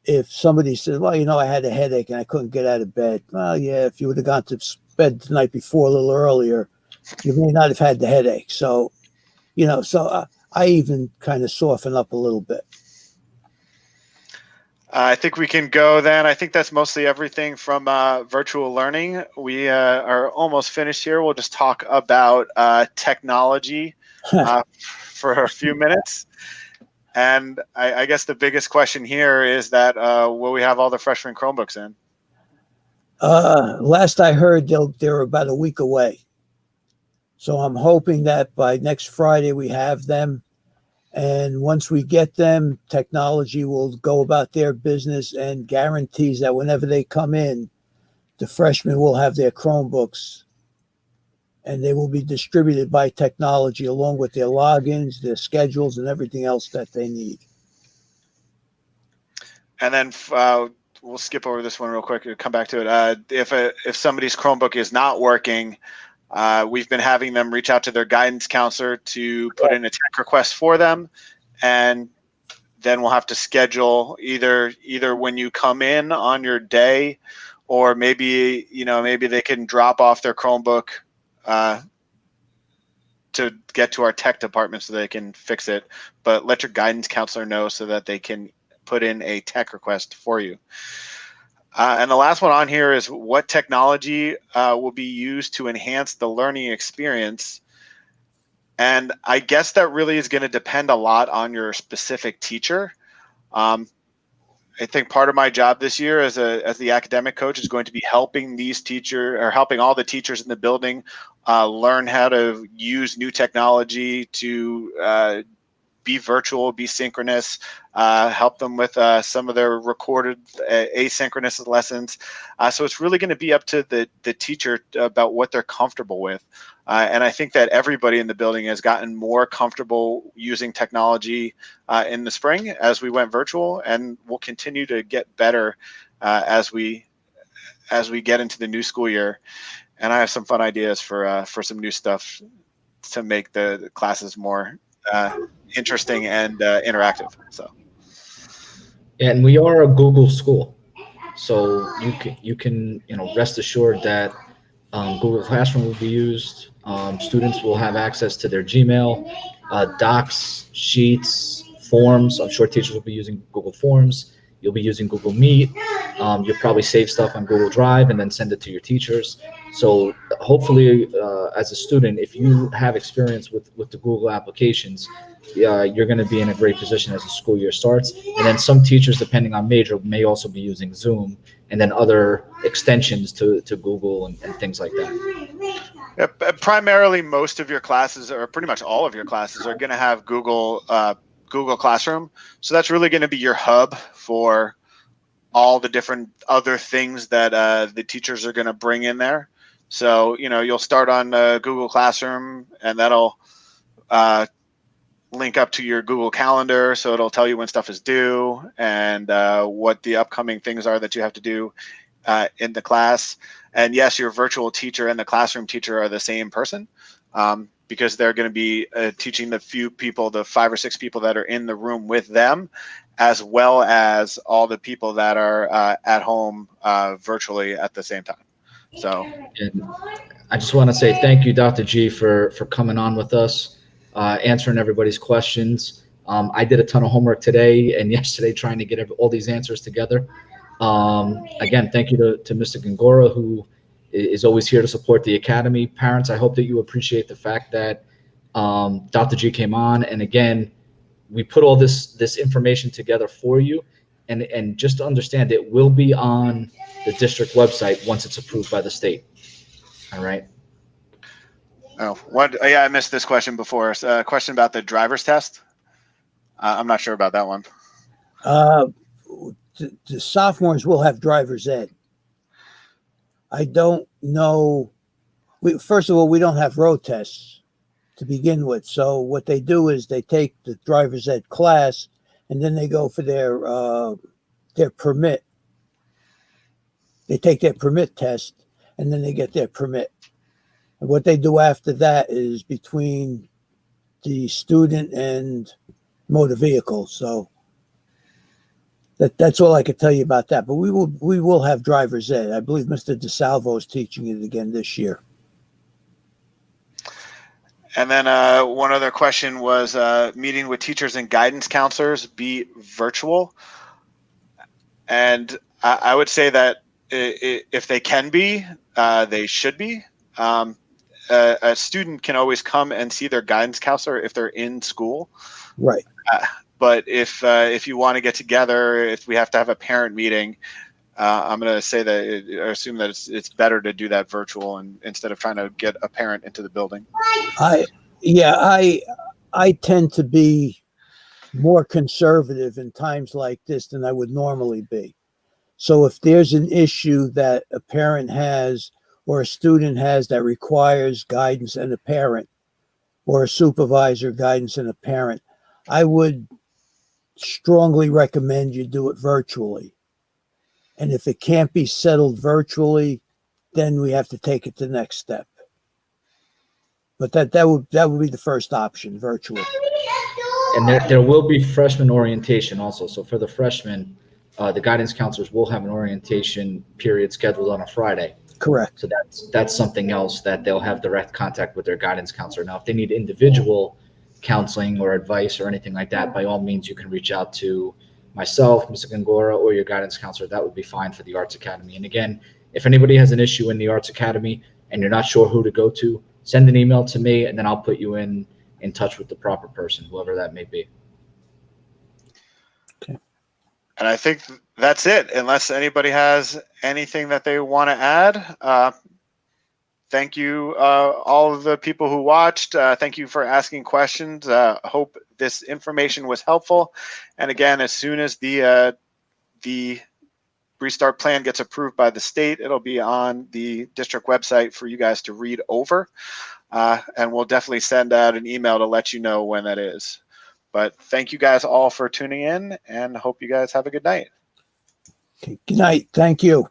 If somebody said, well, I had a headache and I couldn't get out of bed. Well, yeah, if you would have gone to bed the night before a little earlier, you may not have had the headache. So, I even kind of soften up a little bit. I think we can go then. I think that's mostly everything from virtual learning. We are almost finished here. We'll just talk about technology for a few minutes. And I guess the biggest question here is that will we have all the freshman Chromebooks in? Last I heard, they're about a week away. So I'm hoping that by next Friday we have them. And once we get them, technology will go about their business and guarantees that whenever they come in, the freshmen will have their Chromebooks and they will be distributed by technology along with their logins, their schedules, and everything else that they need. And then we'll skip over this one real quick and come back to it. If somebody's Chromebook is not working, we've been having them reach out to their guidance counselor to put in a tech request for them, and then we'll have to schedule either when you come in on your day, or maybe they can drop off their Chromebook to get to our tech department so they can fix it. But let your guidance counselor know so that they can put in a tech request for you. And the last one on here is what technology will be used to enhance the learning experience. And I guess that really is going to depend a lot on your specific teacher. I think part of my job this year as the academic coach is going to be helping helping all the teachers in the building learn how to use new technology to be virtual, be synchronous, help them with some of their recorded asynchronous lessons. So it's really going to be up to the teacher about what they're comfortable with. And I think that everybody in the building has gotten more comfortable using technology in the spring as we went virtual, and will continue to get better as we get into the new school year. And I have some fun ideas for some new stuff to make the classes more interesting and interactive. So, and we are a Google school, so you can rest assured that Google Classroom will be used. Students will have access to their Gmail, docs, sheets, forms. I'm sure teachers will be using Google Forms. You'll be using Google Meet. You'll probably save stuff on Google Drive and then send it to your teachers. So hopefully, as a student, if you have experience with the Google applications, you're going to be in a great position as the school year starts. And then some teachers, depending on major, may also be using Zoom and then other extensions to Google and things like that. Primarily, most of your classes, or pretty much all of your classes, are going to have Google Classroom. So that's really going to be your hub for all the different other things that the teachers are going to bring in there. So, you'll start on Google Classroom, and that'll link up to your Google Calendar. So it'll tell you when stuff is due and what the upcoming things are that you have to do in the class. And yes, your virtual teacher and the classroom teacher are the same person, because they're going to be teaching the few people, the 5 or 6 people that are in the room with them, as well as all the people that are at home virtually at the same time. So, and I just want to say thank you, Dr. G, for coming on with us, answering everybody's questions. I did a ton of homework today and yesterday trying to get all these answers together. Again, thank you to Mr. Gongora, who is always here to support the Academy. Parents, I hope that you appreciate the fact that Dr. G came on. And again, we put all this information together for you. And just to understand, it will be on the district website once it's approved by the state. All right. Oh, what? Yeah, I missed this question before. A question about the driver's test. I'm not sure about that one. The sophomores will have driver's ed. I don't know. First of all, we don't have road tests to begin with. So what they do is they take the driver's ed class, and then they go for their permit. They take their permit test, and then they get their permit. And what they do after that is between the student and motor vehicle. So that's all I could tell you about that. But we will have driver's ed. I believe Mr. DeSalvo is teaching it again this year. And then one other question was meeting with teachers and guidance counselors be virtual. And I would say that if they can be, they should be. A student can always come and see their guidance counselor if they're in school. Right. But if you want to get together, if we have to have a parent meeting, I'm going to say that I assume that it's better to do that virtual and instead of trying to get a parent into the building. I tend to be more conservative in times like this than I would normally be. So if there's an issue that a parent has or a student has that requires guidance and a parent, or a supervisor guidance and a parent, I would strongly recommend you do it virtually. And if it can't be settled virtually, then we have to take it to the next step. But that would be the first option, virtual. And there will be freshman orientation also. So for the freshmen, the guidance counselors will have an orientation period scheduled on a Friday. Correct. So that's something else that they'll have direct contact with their guidance counselor. Now, if they need individual counseling or advice or anything like that, by all means, you can reach out to myself, Mr. Gongora, or your guidance counselor. That would be fine for the Arts Academy. And again, if anybody has an issue in the Arts Academy and you're not sure who to go to, send an email to me, and then I'll put you in touch with the proper person, whoever that may be. Okay. And I think that's it, unless anybody has anything that they want to add. Thank you, all of the people who watched. Thank you for asking questions. Hope this information was helpful. And again, as soon as the restart plan gets approved by the state, it'll be on the district website for you guys to read over. And we'll definitely send out an email to let you know when that is. But thank you guys all for tuning in, and hope you guys have a good night. Okay. Good night. Thank you.